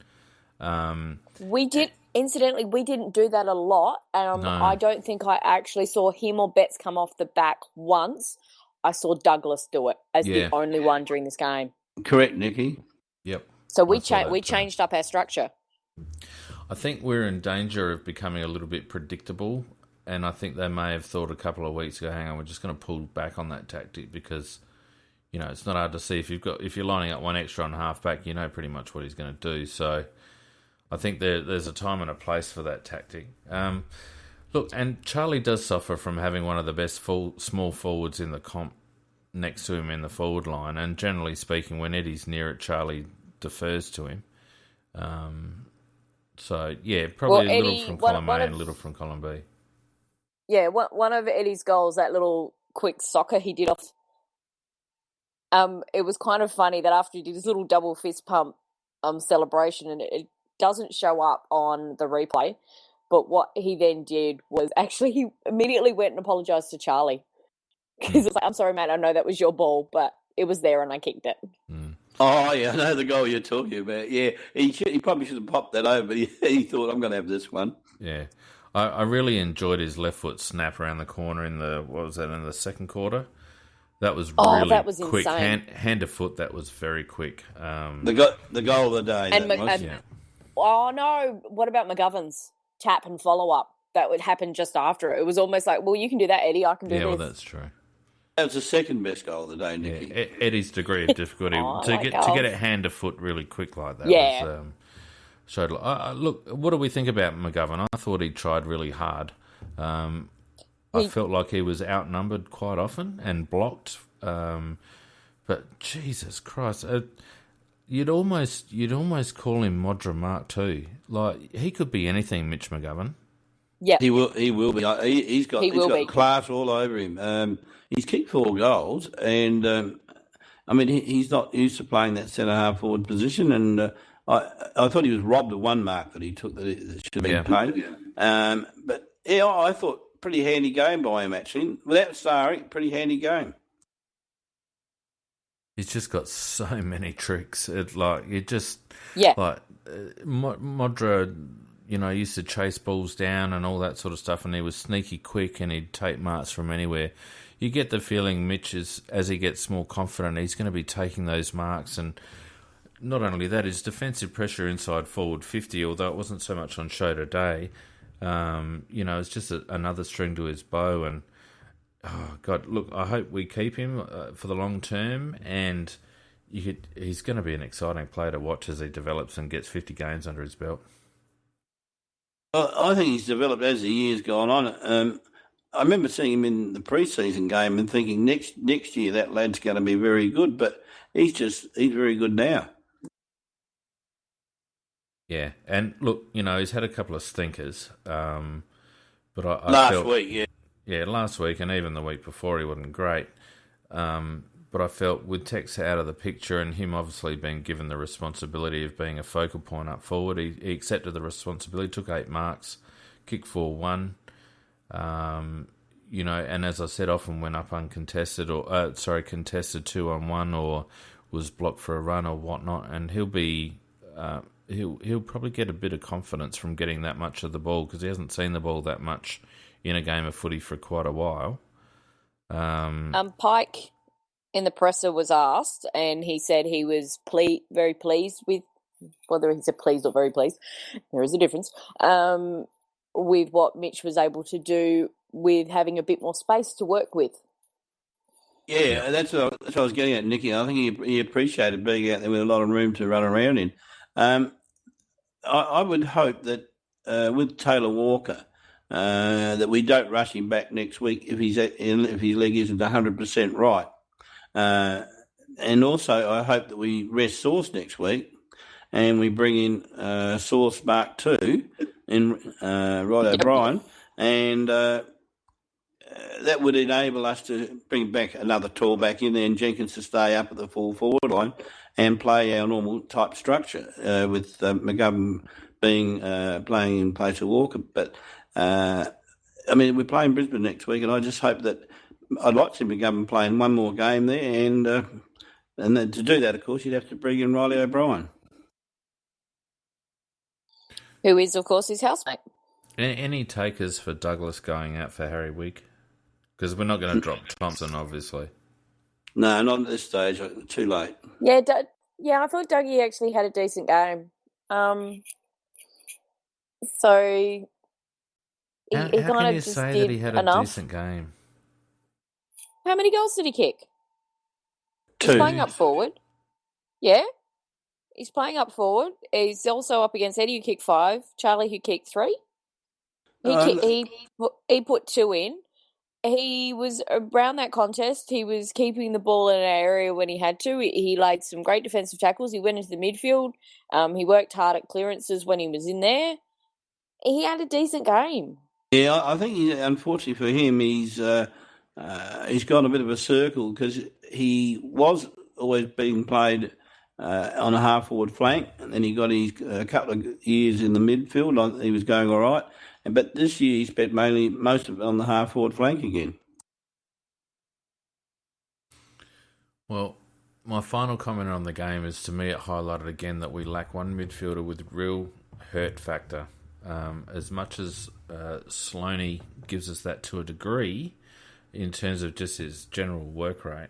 We didn't do that a lot. No. I don't think I actually saw him or Betts come off the back once. I saw Douglas do it as the only one during this game. Correct, Nikki. Yep. So we changed up our structure. I think we're in danger of becoming a little bit predictable, and I think they may have thought a couple of weeks ago, hang on, we're just going to pull back on that tactic because, it's not hard to see if you're lining up one extra on halfback, you know pretty much what he's going to do. So I think there's a time and a place for that tactic. Look, and Charlie does suffer from having one of the best small forwards in the comp next to him in the forward line, and generally speaking, when Eddie's near it, Charlie defers to him. So, yeah, probably a little from column A and a little from column B. Yeah, one of Eddie's goals, that little quick soccer he did off, it was kind of funny that after he did his little double fist pump celebration, and it doesn't show up on the replay, but what he then did was actually he immediately went and apologised to Charlie. Because it's like, I'm sorry, mate, I know that was your ball, but it was there and I kicked it. Mm. Oh, yeah, I know the goal you're talking about. Yeah, he probably should have popped that over, but he thought, I'm going to have this one. Yeah. I really enjoyed his left foot snap around the corner in the second quarter? That was really that was quick. insane. Hand to foot, that was very quick. The goal of the day. And that was. Yeah. Oh no! What about McGovern's tap and follow up? That would happen just after it. It was almost like, well, you can do that, Eddie. I can do Yeah, this. well, that's true. That was the second best goal of the day, Nikki. Yeah, Eddie's degree of difficulty to get it hand to foot really quick like that was showed. Look, what do we think about McGovern? I thought he tried really hard. I felt like he was outnumbered quite often and blocked. But Jesus Christ, you'd almost call him Modra Mark too. Like he could be anything, Mitch McGovern. Yeah, he will be. He's got class all over him. He's kicked 4 goals, and I mean he's not used to playing that centre half forward position. And I thought he was robbed of 1 mark that he took that should have been paid. But yeah, I thought pretty handy game by him actually. Without starring, pretty handy game. He's just got so many tricks. Modra, used to chase balls down and all that sort of stuff, and he was sneaky quick and he'd take marks from anywhere. You get the feeling Mitch as he gets more confident, he's going to be taking those marks. And not only that, his defensive pressure inside forward 50, although it wasn't so much on show today, it's just another string to his bow. And, oh, God, look, I hope we keep him for the long term, and he's going to be an exciting player to watch as he develops and gets 50 games under his belt. Well, I think he's developed as the year's gone on. I remember seeing him in the pre-season game and thinking next year that lad's going to be very good, but he's very good now. Yeah, and look, he's had a couple of stinkers, but I last felt, week, yeah. Yeah, last week and even the week before he wasn't great. But I felt with Tex out of the picture and him obviously being given the responsibility of being a focal point up forward, he accepted the responsibility, took 8 marks, kicked 4-1. And as I said, often went up uncontested contested 2-on-1 or was blocked for a run or whatnot, and he'll be he'll probably get a bit of confidence from getting that much of the ball because he hasn't seen the ball that much in a game of footy for quite a while. Pike in the presser was asked, and he said he was very pleased with, whether he said pleased or very pleased, there is a difference, with what Mitch was able to do with having a bit more space to work with. Yeah, that's what I was getting at, Nikki. I think he appreciated being out there with a lot of room to run around in. I would hope that with Taylor Walker, that we don't rush him back next week if his leg isn't 100% right. And also, I hope that we rest Sauce next week and we bring in Sauce Mark 2 in Rod O'Brien, and that would enable us to bring back another tall back in there and Jenkins to stay up at the full forward line and play our normal type structure with McGovern being playing in place of Walker. But we're playing Brisbane next week, and I just hope that I'd like to see McGovern playing one more game there, and then to do that, of course, you'd have to bring in Riley O'Brien, who is, of course, his housemate. Any takers for Douglas going out for Harry Week? Because we're not going to drop Thompson, obviously. No, not at this stage. Too late. Yeah, I thought Dougie actually had a decent game. So he how kind can of you just say did that he had enough. a decent game? How many goals did he kick? 2. He's playing up forward. Yeah, he's playing up forward. He's also up against Eddie, who kicked 5. Charlie, who kicked 3. He put 2 in. He was around that contest. He was keeping the ball in an area when he had to. He laid some great defensive tackles. He went into the midfield. He worked hard at clearances when he was in there. He had a decent game. Yeah, I think unfortunately for him, he's gone a bit of a circle because he was always being played on a half-forward flank, and then he got his a couple of years in the midfield. He was going all right. But this year he spent most of it on the half-forward flank again. Well, my final comment on the game is, to me, it highlighted again that we lack one midfielder with real hurt factor. As much as Sloaney gives us that to a degree, in terms of just his general work rate,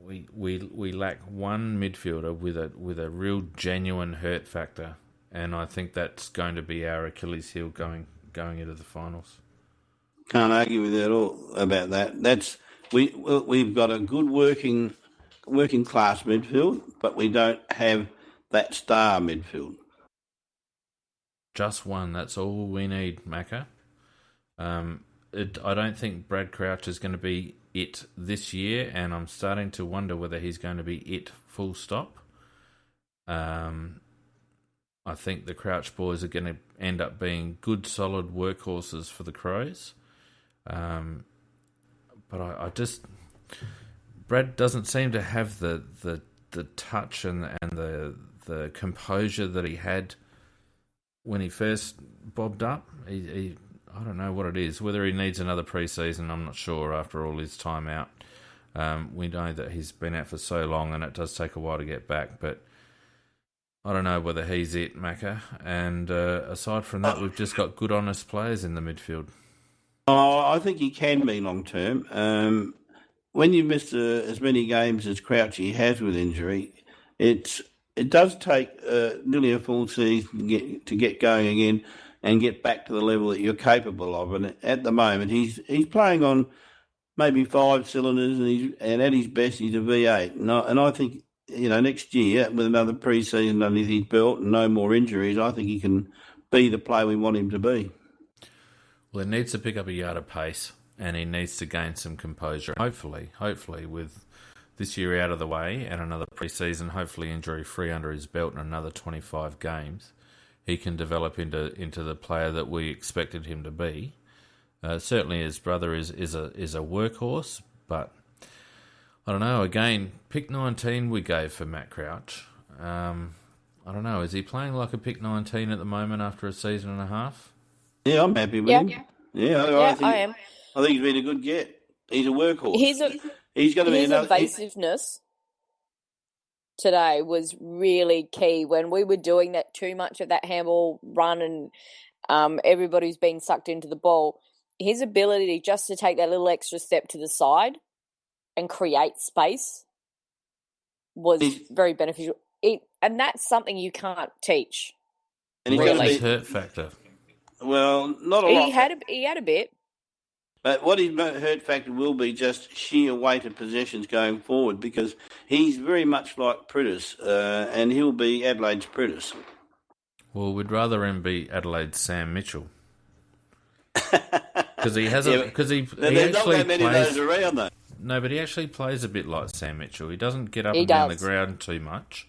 we lack one midfielder with a real genuine hurt factor, and I think that's going to be our Achilles heel going into the finals. Can't argue with you at all about that. We've got a good working class midfield, but we don't have that star midfield. Just one. That's all we need, Macca. I don't think Brad Crouch is going to be it this year, and I'm starting to wonder whether he's going to be it full stop. I think the Crouch boys are going to end up being good, solid workhorses for the Crows. But I just... Brad doesn't seem to have the touch and the composure that he had when he first bobbed up. He I don't know what it is. Whether he needs another pre-season, I'm not sure after all his time out. We know that he's been out for so long and it does take a while to get back, but I don't know whether he's it, Macca. And aside from that, we've just got good, honest players in the midfield. Oh, I think he can be long-term. When you miss as many games as Crouchy has with injury, it does take nearly a full season to get going again and get back to the level that you're capable of. And at the moment, he's playing on maybe 5 cylinders, and at his best, he's a V8. And I think, next year, with another pre-season underneath his belt and no more injuries, I think he can be the player we want him to be. Well, he needs to pick up a yard of pace, and he needs to gain some composure. Hopefully, with this year out of the way and another pre-season, hopefully injury-free under his belt and another 25 games, he can develop into the player that we expected him to be. Certainly his brother is a workhorse, but I don't know. Again, pick 19 we gave for Matt Crouch. I don't know. Is he playing like a pick 19 at the moment after a season and a half? Yeah, I'm happy with him. Yeah, I am. I think he's been a good get. He's a workhorse. He's going to be another. Evasiveness today was really key when we were doing that too much of that handball run and everybody's been sucked into the ball. His ability just to take that little extra step to the side and create space was very beneficial. And that's something you can't teach. And he's really. His hurt factor. Well, not a lot. He had a bit. But what his hurt factor will be just sheer weight of possessions going forward, because he's very much like Priddis, and he'll be Adelaide's Priddis. Well, we'd rather him be Adelaide's Sam Mitchell. Because he hasn't. Because he there's actually not that many plays, of those around, though. No, but he actually plays a bit like Sam Mitchell. He doesn't get up and down the ground too much.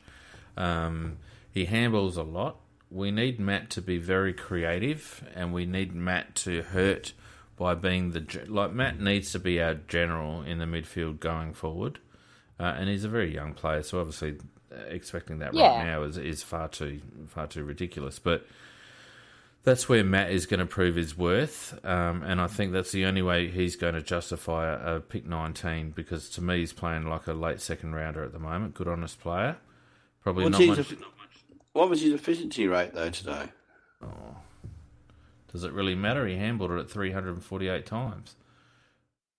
He handballs a lot. We need Matt to be very creative, and we need Matt to hurt by being Matt needs to be our general in the midfield going forward. And he's a very young player, so obviously expecting that right now is far too ridiculous. But that's where Matt is going to prove his worth, and I think that's the only way he's going to justify a pick 19, because to me he's playing like a late second rounder at the moment. Good, honest player. Probably not much. What was his efficiency rate, though, today? Oh, does it really matter? He handballed it at 348 times.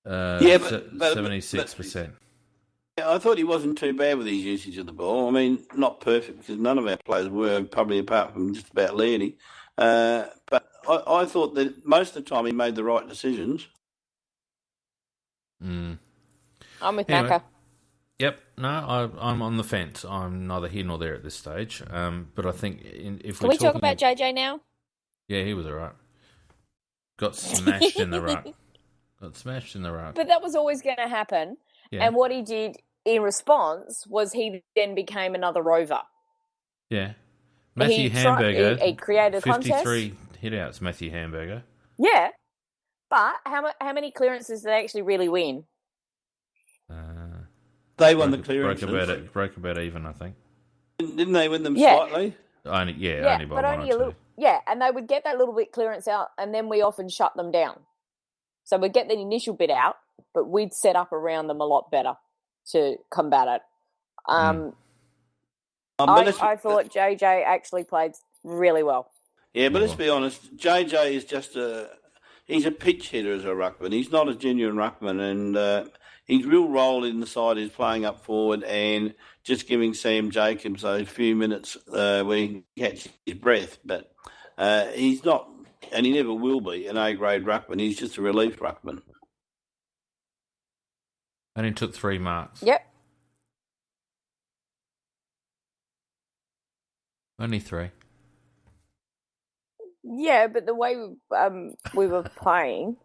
But 76%. I thought he wasn't too bad with his usage of the ball. I mean, not perfect, because none of our players were, probably apart from just about Learny. But I thought that most of the time he made the right decisions. I'm with Macca. Yep, no, I'm on the fence. I'm neither here nor there at this stage. But I think if Can we talk about JJ now? Yeah, he was all right. Got smashed in the ruck. But that was always going to happen. Yeah. And what he did in response was he then became another rover. Yeah. Matthew Hamburger. He created 53 hitouts, Matthew Hamburger. Yeah. But how many clearances did they actually really win? They won the clearances. Broke about even, I think. Didn't they win them slightly? Only by but one only or two. Little. Yeah, and they would get that little bit clearance out, and then we often shut them down. So we'd get the initial bit out, but we'd set up around them a lot better to combat it. I thought JJ actually played really well. Yeah, but let's be honest. JJ is just he's a pitch hitter as a ruckman. He's not a genuine ruckman, and his real role in the side is playing up forward and just giving Sam Jacobs those few minutes where he can catch his breath. But he's not, and he never will be, an A-grade ruckman. He's just a relief ruckman. And he took 3 marks. Yep. Only 3. Yeah, but the way we were playing,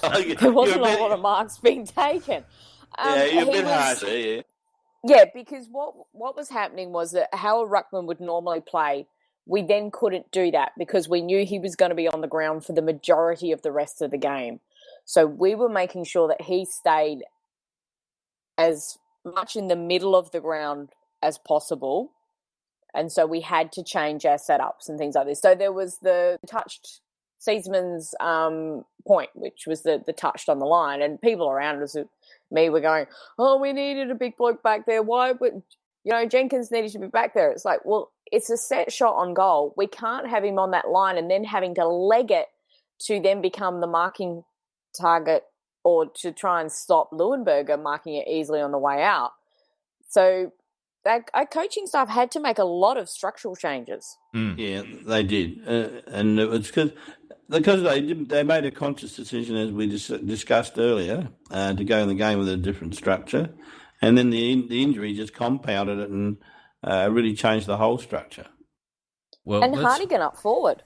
Oh, there wasn't a lot of marks being taken. Yeah, you're a bit harsh there, yeah. Yeah, because what was happening was that how a ruckman would normally play, we then couldn't do that because we knew he was going to be on the ground for the majority of the rest of the game. So we were making sure that he stayed as much in the middle of the ground as possible. And so we had to change our setups and things like this. So there was the touched Seaman's point, which was the touched on the line. And people around us, me, were going, oh, we needed a big bloke back there. Why would, Jenkins needed to be back there. It's like, well, it's a set shot on goal. We can't have him on that line and then having to leg it to then become the marking target or to try and stop Leuenberger marking it easily on the way out. So our coaching staff had to make a lot of structural changes. Yeah, they did. And it was because they made a conscious decision, as we discussed earlier, to go in the game with a different structure. And then the injury just compounded it and really changed the whole structure. Well, and Hartigan up forward.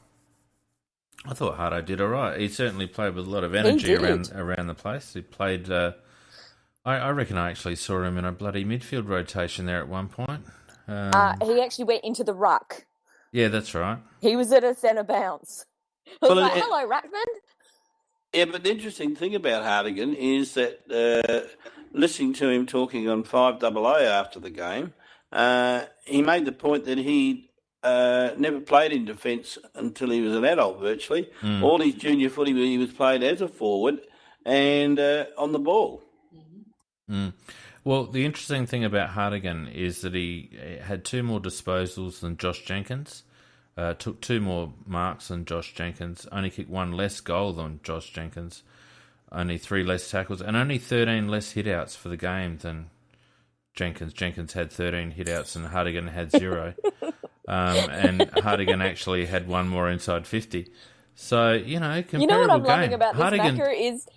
I thought Hardo did all right. He certainly played with a lot of energy around the place. He played... I reckon I actually saw him in a bloody midfield rotation there at one point. He actually went into the ruck. Yeah, that's right. He was at a centre bounce. I was like, hello, ruckman. Yeah, but the interesting thing about Hartigan is that listening to him talking on 5AA after the game, he made the point that he never played in defence until he was an adult, virtually. All his junior footy, he was played as a forward and on the ball. Well, the interesting thing about Hartigan is that he had 2 more disposals than Josh Jenkins, took 2 more marks than Josh Jenkins, only kicked 1 less goal than Josh Jenkins, only 3 less tackles, and only 13 less hit-outs for the game than Jenkins. Jenkins had 13 hit-outs and Hartigan had 0. And Hartigan actually had 1 more inside 50. So, comparable You know what I'm game. loving about this Macca is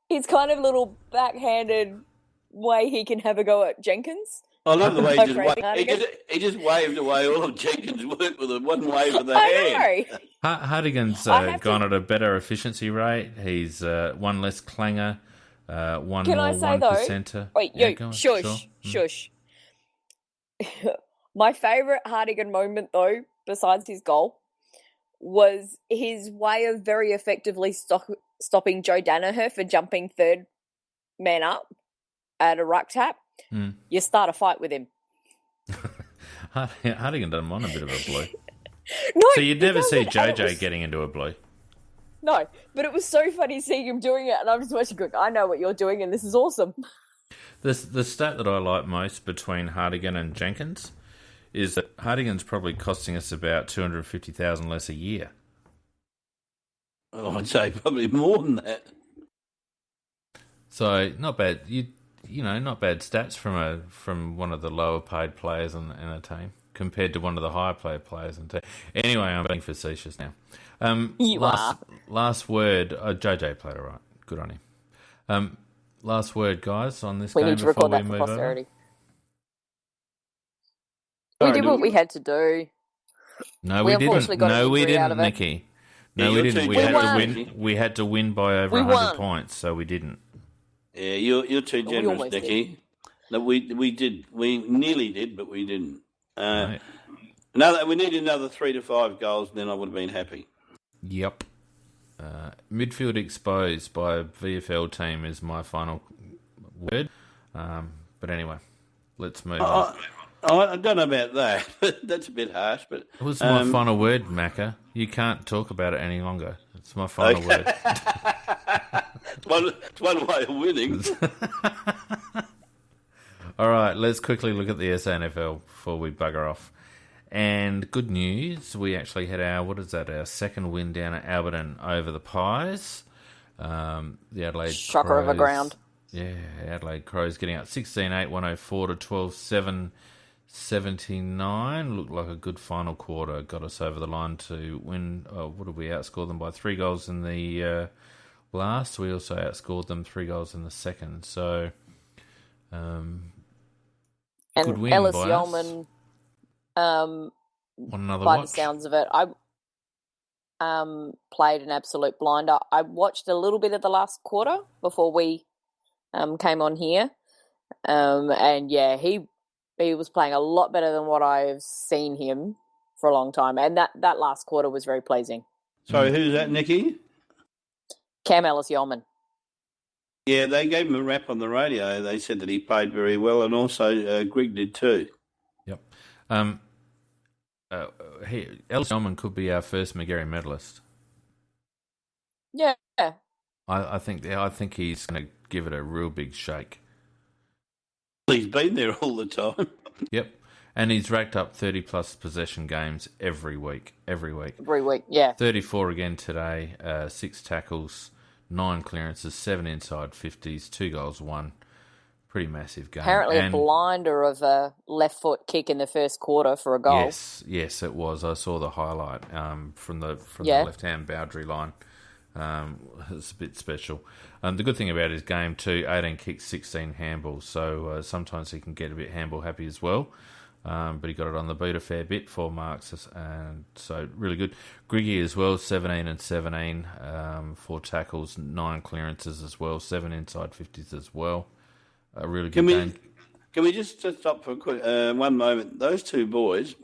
his kind of little backhanded way he can have a go at Jenkins. I love the way he just waved away all of Jenkins' work with one wave of the hand. Hartigan's gone at a better efficiency rate. He's 1 less clanger, 1 can more I say 1%. Though, wait, shush. My favourite Hartigan moment, though, besides his goal, was his way of very effectively stopping Joe Danaher for jumping third man up at a ruck tap. You start a fight with him. Hartigan doesn't want a bit of a blue. No, so you'd never see JJ getting into a blue. No, but it was so funny seeing him doing it, and I'm just watching going, I know what you're doing, and this is awesome. The stat that I like most between Hartigan and Jenkins is that Hartigan's probably costing us about $250,000 less a year. Oh, I'd say probably more than that. So not bad. Not bad stats from one of the lower paid players in a team compared to one of the higher paid players in the team. Anyway, I'm being facetious now. Last word. JJ played all right. Good on him. Last word, guys, on this game before we move on. We did what we had to do. No, we didn't. No, we didn't, Nikki. No, we didn't. We had to win. We had to win by over 100 points, so we didn't. Yeah, you're too generous, Nikki. No, we did. We nearly did, but we didn't. Right. We needed another 3 to 5 goals, and then I would have been happy. Yep. Midfield exposed by a VFL team is my final word. But anyway, let's move on. I don't know about that. That's a bit harsh. But it was my final word, Macca. You can't talk about it any longer. It's my final word. It's one way of winning. All right, let's quickly look at the SANFL before we bugger off. And good news, we actually had our second win down at Alberton over the Pies. The Adelaide Shocker of a ground. Yeah, Adelaide Crows getting up 16-8, 104 to 12-7, 79. Looked like a good final quarter. Got us over the line to win. What did we outscore them by? 3 goals in the last. We also outscored them 3 goals in the second. So, And good win Ellis by Yeoman, us. Want another by watch? the sounds of it, I played an absolute blinder. I watched a little bit of the last quarter before we came on here, and yeah, he was playing a lot better than what I've seen him for a long time, and that last quarter was very pleasing. So who's that, Nikki? Cam Ellis Yeoman. Yeah, they gave him a rap on the radio. They said that he played very well, and also Greg did too. Yep. Ellis Yeoman could be our first McGarry medalist. Yeah. I think he's going to give it a real big shake. He's been there all the time. Yep. And he's racked up 30-plus possession games every week. Every week, yeah. 34 again today, 6 tackles, 9 clearances, 7 inside 50s, 2 goals, 1. Pretty massive game. Apparently a blinder of a left foot kick in the first quarter for a goal. Yes, it was. I saw the highlight from the left-hand boundary line. It's a bit special. The good thing about his game too, 18 kicks, 16 handballs. So sometimes he can get a bit handball happy as well. But he got it on the boot a fair bit, 4 marks, and so really good. Griggy as well, 17 and 17, 4 tackles, 9 clearances as well, 7 inside 50s as well. A really good game. Can we just stop for a quick one moment? Those two boys,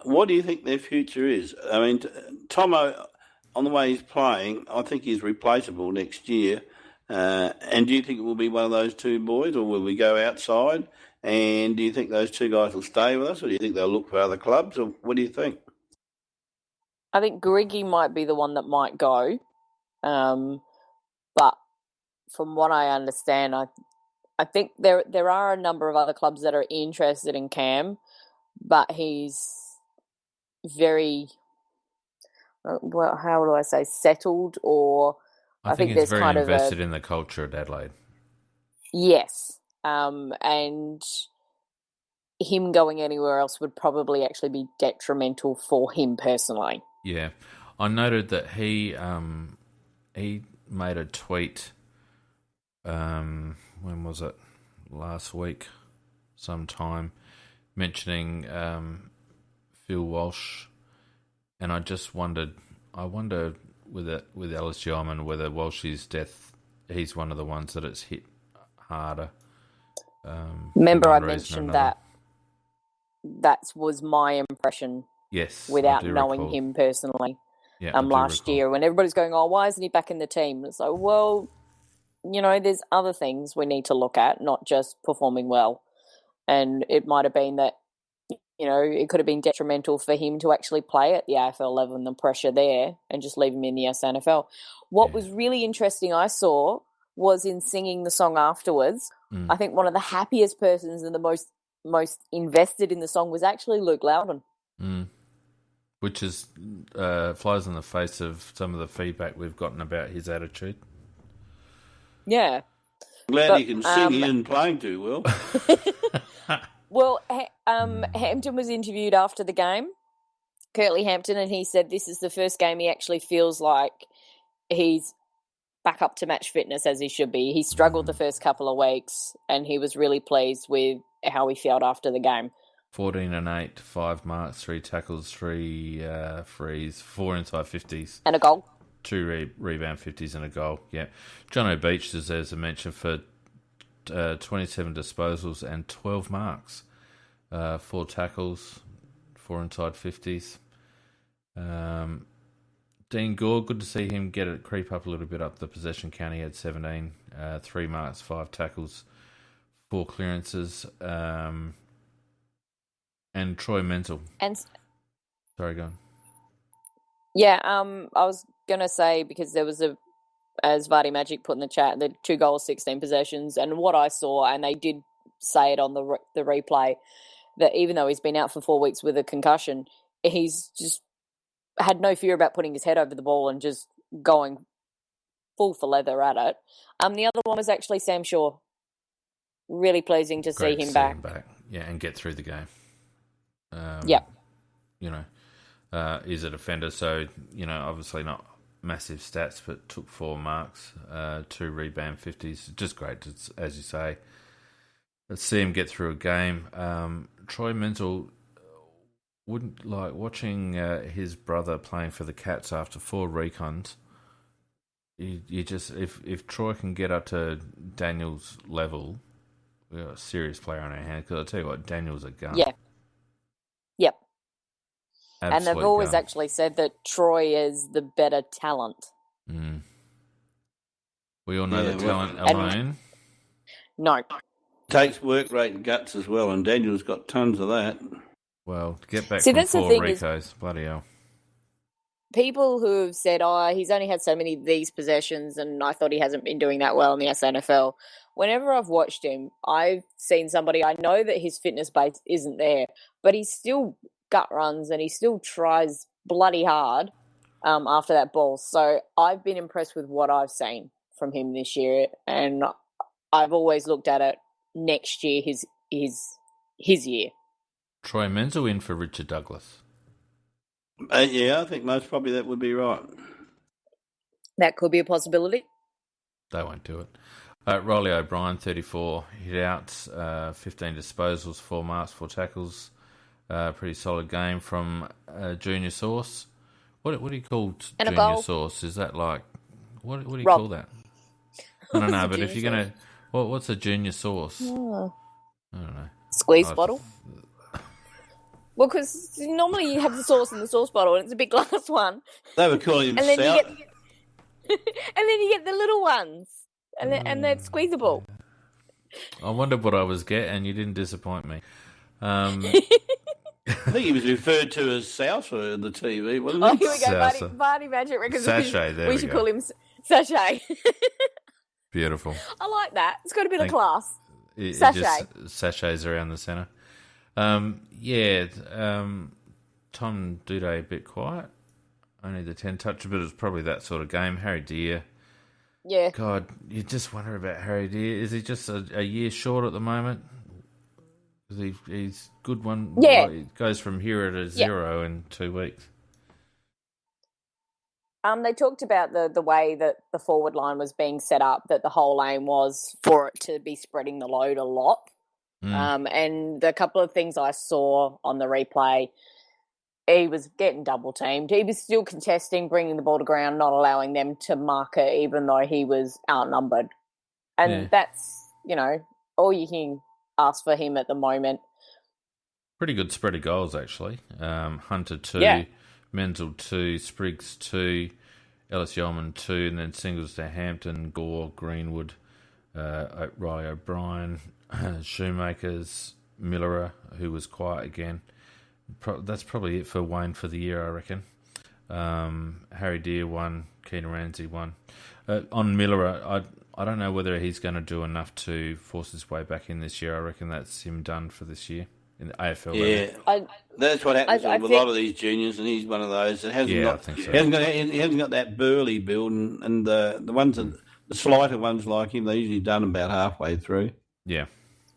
what do you think their future is? I mean, Tomo, on the way he's playing, I think he's replaceable next year. And do you think it will be one of those two boys, or will we go outside? And do you think those two guys will stay with us, or do you think they'll look for other clubs, or what do you think? I think Griggy might be the one that might go. But from what I understand, I think there are a number of other clubs that are interested in Cam, but he's very, well, how do I say, settled, or I think he's very invested in the culture at Adelaide. Yes. And him going anywhere else would probably actually be detrimental for him personally. Yeah. I noted that he made a tweet, when was it? Last week sometime, mentioning Phil Walsh, and I just wonder with Ellis Yeoman whether Walsh's death, he's one of the ones that it's hit harder. Remember I mentioned that was my impression. Yes, without knowing him personally. Yeah, last year when everybody's going, oh, why isn't he back in the team? It's like, well, there's other things we need to look at, not just performing well. And it might have been that, it could have been detrimental for him to actually play at the AFL level and the pressure there and just leave him in the SANFL. What was really interesting I saw was in singing the song afterwards, I think one of the happiest persons and the most invested in the song was actually Luke Loudon. Which is flies in the face of some of the feedback we've gotten about his attitude. Yeah. Glad he can sing. He isn't playing too well. Well, Hampton was interviewed after the game, Curtly Hampton, and he said this is the first game he actually feels like he's back up to match fitness as he should be. He struggled the first couple of weeks, and he was really pleased with how he felt after the game. 14 and 8, 5 marks, 3 tackles, 3 frees, 4 inside 50s. And a goal. 2 rebound 50s and a goal, yeah. John O'Beach deserves a mention for 27 disposals and 12 marks. 4 tackles, 4 inside 50s. Dean Gore, good to see him creep up a little bit up the possession count. He had 17, 3 marks, 5 tackles, 4 clearances. And Troy Menzel. Sorry, go on. Yeah, I was going to say, because there was as Vardy Magic put in the chat, the 2 goals, 16 possessions, and what I saw, and they did say it on the replay, that even though he's been out for 4 weeks with a concussion, he's just had no fear about putting his head over the ball and just going full for leather at it. The other one was actually Sam Shaw. Really pleasing to see him back. Yeah, and get through the game. Yep. He's a defender, so, obviously not massive stats, but took 4 marks, 2 rebound 50s. Just great, as you say. Let's see him get through a game. Troy Menzel wouldn't like watching his brother playing for the Cats after 4 recons. You just if Troy can get up to Daniel's level, we've got a serious player on our hands. Because I'll tell you what, Daniel's a gun. Yeah. Yep. Absolute and they've always gun. actually said that Troy is the better talent. Mm. We all know that talent alone. No. Takes work rate and guts as well, and Daniel's got tons of that. Well, to get back See, from that's the 4 thing recos, bloody hell. People who have said, he's only had so many of these possessions and I thought he hasn't been doing that well in the SANFL. Whenever I've watched him, I've seen somebody, I know that his fitness base isn't there, but he still gut runs and he still tries bloody hard after that ball. So I've been impressed with what I've seen from him this year, and I've always looked at it next year, his year. Troy Menzel in for Richard Douglas. Yeah, I think most probably that would be right. That could be a possibility. They won't do it. Riley O'Brien, 34 hit outs, 15 disposals, 4 marks, 4 tackles. Pretty solid game from Junior Sauce. What do you call Junior Sauce? Is that like, what do you call that? I don't know, but if you're going to, what's a Junior Sauce? Oh. I don't know. Squeeze bottle? Well, because normally you have the sauce in the sauce bottle, and it's a big glass one. They were calling him and then Stout. and then you get the little ones, and they're squeezable. I wondered what I was getting, and you didn't disappoint me. I think he was referred to as Souser in the TV, wasn't he? Oh, here we go, Barney Magic Records. Sachet, there we should go. call him Sachet. Beautiful. I like that. It's got a bit of class. Sachet. It just sachets around the centre. Tom Duday a bit quiet. Only the 10 touch, but it's probably that sort of game. Harry Deer. Yeah. God, you just wonder about Harry Deer. Is he just a year short at the moment? He's good one. Yeah. He goes from hero to zero in 2 weeks. They talked about the way that the forward line was being set up, that the whole aim was for it to be spreading the load a lot. And the couple of things I saw on the replay, he was getting double teamed. He was still contesting, bringing the ball to ground, not allowing them to mark it, even though he was outnumbered. And that's, all you can ask for him at the moment. Pretty good spread of goals, actually. Hunter 2, Menzel 2, Spriggs 2, Ellis Yeoman 2, and then singles to Hampton, Gore, Greenwood, Riley O'Brien, Shoemakers, Millerer, who was quiet again. That's probably it for Wayne for the year, I reckon. Harry Deer 1, Keenan Ramsey 1. On Millerer, I don't know whether he's going to do enough to force his way back in this year. I reckon that's him done for this year in the AFL. Yeah, that's what happens with a lot of these juniors, and he's one of those that hasn't got. I think so. He hasn't got that burly build, and the ones that the slighter ones like him, they're usually done about halfway through. Yeah.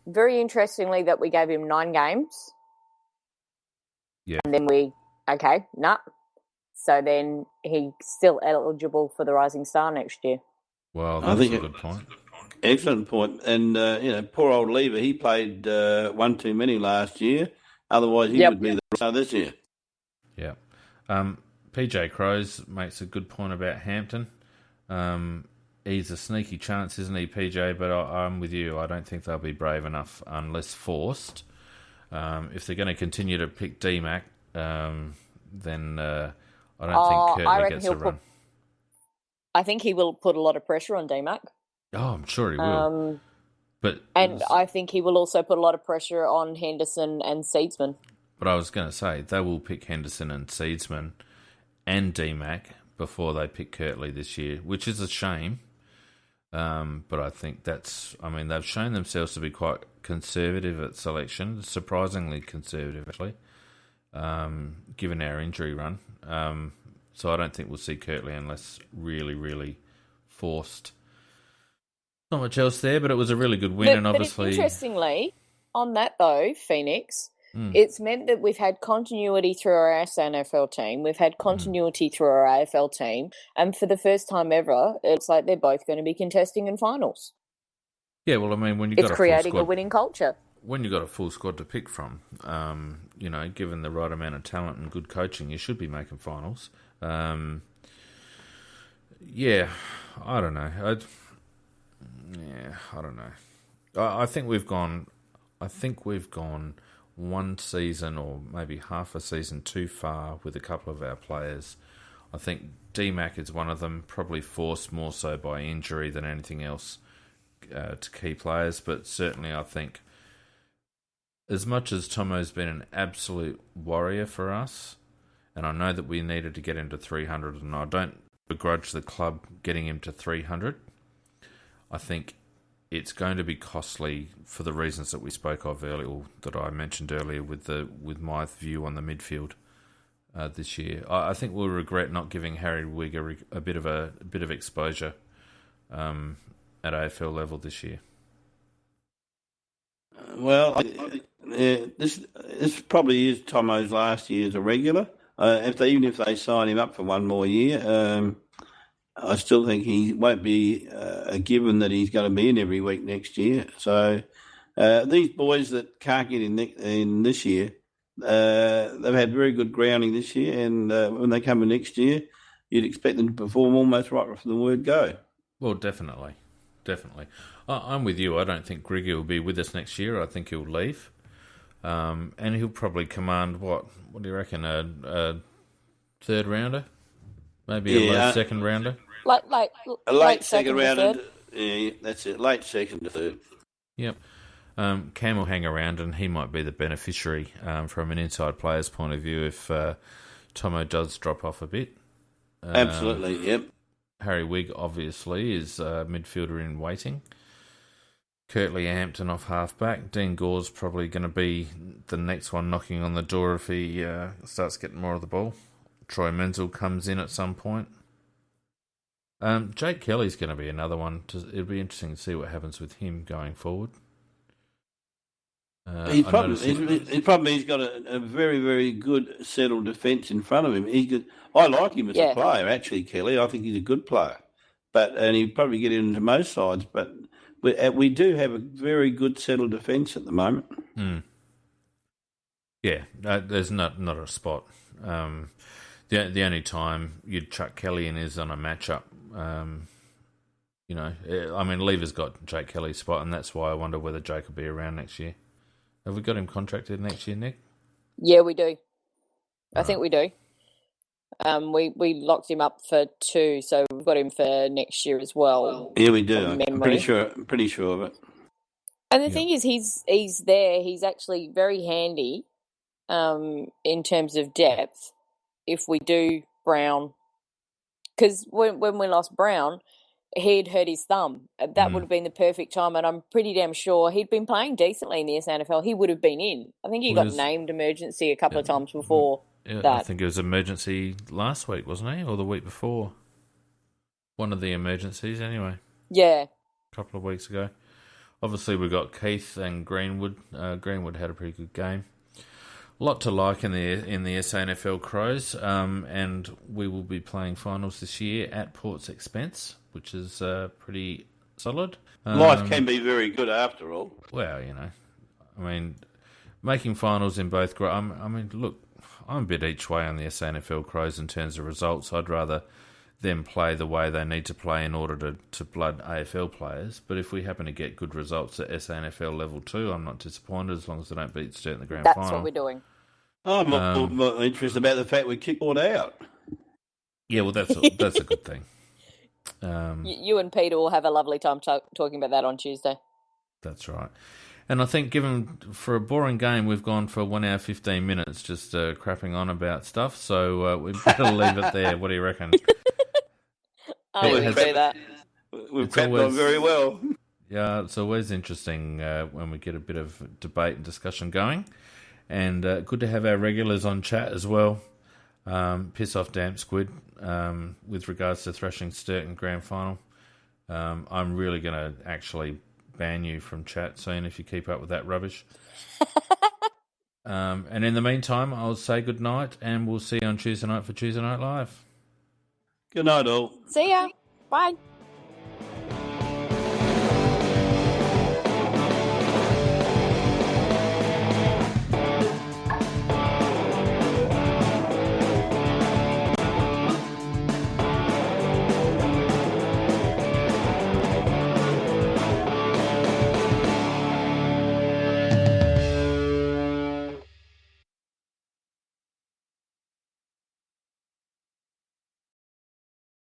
Very interestingly, that we gave him 9 games. Yeah. And then So then he's still eligible for the Rising Star next year. Well, that's a good point. Excellent point. And, poor old Lever, he played one too many last year. Otherwise, he would be the star this year. Yeah. PJ Crows makes a good point about Hampton. He's a sneaky chance, isn't he, PJ? But I'm with you. I don't think they'll be brave enough unless forced. If they're going to continue to pick DMAC, then I don't think Kirtley gets a run. I think he will put a lot of pressure on DMAC. Oh, I'm sure he will. I think he will also put a lot of pressure on Henderson and Seedsman. But I was going to say, they will pick Henderson and Seedsman and DMAC before they pick Kirtley this year, which is a shame. But I think they've shown themselves to be quite conservative at selection, surprisingly conservative, actually, given our injury run. So I don't think we'll see Kirtley unless really, really forced. Not much else there, but it was a really good win, and obviously... But interestingly, on that though, Feenix, it's meant that we've had continuity through our SANFL team, we've had continuity through our AFL team, and for the first time ever, it's like they're both going to be contesting in finals. Yeah, well, I mean, when you've got it's creating a winning culture. When you've got a full squad to pick from, given the right amount of talent and good coaching, you should be making finals. I don't know. I don't know. I think we've gone one season or maybe half a season too far with a couple of our players. I think D-Mac is one of them, probably forced more so by injury than anything else to key players. But certainly I think as much as Tomo's been an absolute warrior for us, and I know that we needed to get him to 300, and I don't begrudge the club getting him to 300, I think it's going to be costly for the reasons that we spoke of earlier, or that I mentioned earlier, with my view on the midfield this year. I think we'll regret not giving Harry Wigg a bit of exposure at AFL level this year. Well, this probably is Tomo's last year as a regular. Even if they sign him up for one more year, I still think he won't be a given that he's going to be in every week next year. So these boys that can't get in this year, they've had very good grounding this year, and when they come in next year, you'd expect them to perform almost right from the word go. Well, definitely. I'm with you. I don't think Griggy will be with us next year. I think he'll leave. And he'll probably command, what do you reckon, a third rounder? Maybe a late second rounder? A late second rounder. Yeah, that's it. Late second to third. Yep. Cam will hang around, and he might be the beneficiary from an inside player's point of view if Tomo does drop off a bit. Absolutely, yep. Harry Wigg, obviously, is a midfielder in waiting. Kirtley Hampton off halfback. Dean Gore's probably going to be the next one knocking on the door if he starts getting more of the ball. Troy Menzel comes in at some point. Jake Kelly's going to be another one. It'll be interesting to see what happens with him going forward. His problem he's got a very, very good settled defence in front of him. I like him as a player, actually, Kelly. I think he's a good player. And he'd probably get into most sides, but we do have a very good settled defence at the moment. Yeah, there's not a spot. The only time you'd chuck Kelly in is on a matchup. Lever's got Jake Kelly's spot, and that's why I wonder whether Jake will be around next year. Have we got him contracted next year, Nick? Yeah, we do. I think we do. We locked him up for 2, so we've got him for next year as well. Yeah, we do. I'm pretty sure of it. And the thing is, he's there. He's actually very handy in terms of depth. If we do Brown, because when we lost Brown, he'd hurt his thumb. That would have been the perfect time, and I'm pretty damn sure he'd been playing decently in the SANFL. He would have been in. I think he got named emergency a couple of times before that. I think it was emergency last week, wasn't he? Or the week before? One of the emergencies, anyway. Yeah. A couple of weeks ago. Obviously, we got Keith and Greenwood. Greenwood had a pretty good game. A lot to like in the SANFL Crows, and we will be playing finals this year at Port's expense, which is pretty solid. Life can be very good after all. Well, making finals in both. Look, I'm a bit each way on the SANFL Crows in terms of results. I'd rather them play the way they need to play in order to blood AFL players. But if we happen to get good results at SANFL level 2, I'm not disappointed as long as they don't beat Sturt in the grand final. That's what we're doing. I'm more interested about the fact we kicked Port out. Yeah, well, that's a good thing. You and Peter will have a lovely time talking about that on Tuesday. That's right. And I think given for a boring game, we've gone for 1 hour, 15 minutes just crapping on about stuff. So we better leave it there. What do you reckon? I would do that. We've It's cracked on always- very well. Yeah, it's always interesting when we get a bit of debate and discussion going. And good to have our regulars on chat as well. Piss off, damp squid, with regards to thrashing Sturton grand final. I'm really going to actually ban you from chat soon if you keep up with that rubbish. And in the meantime, I'll say good night, and we'll see you on Tuesday night for Tuesday Night Live. Good night, all. See ya. Bye.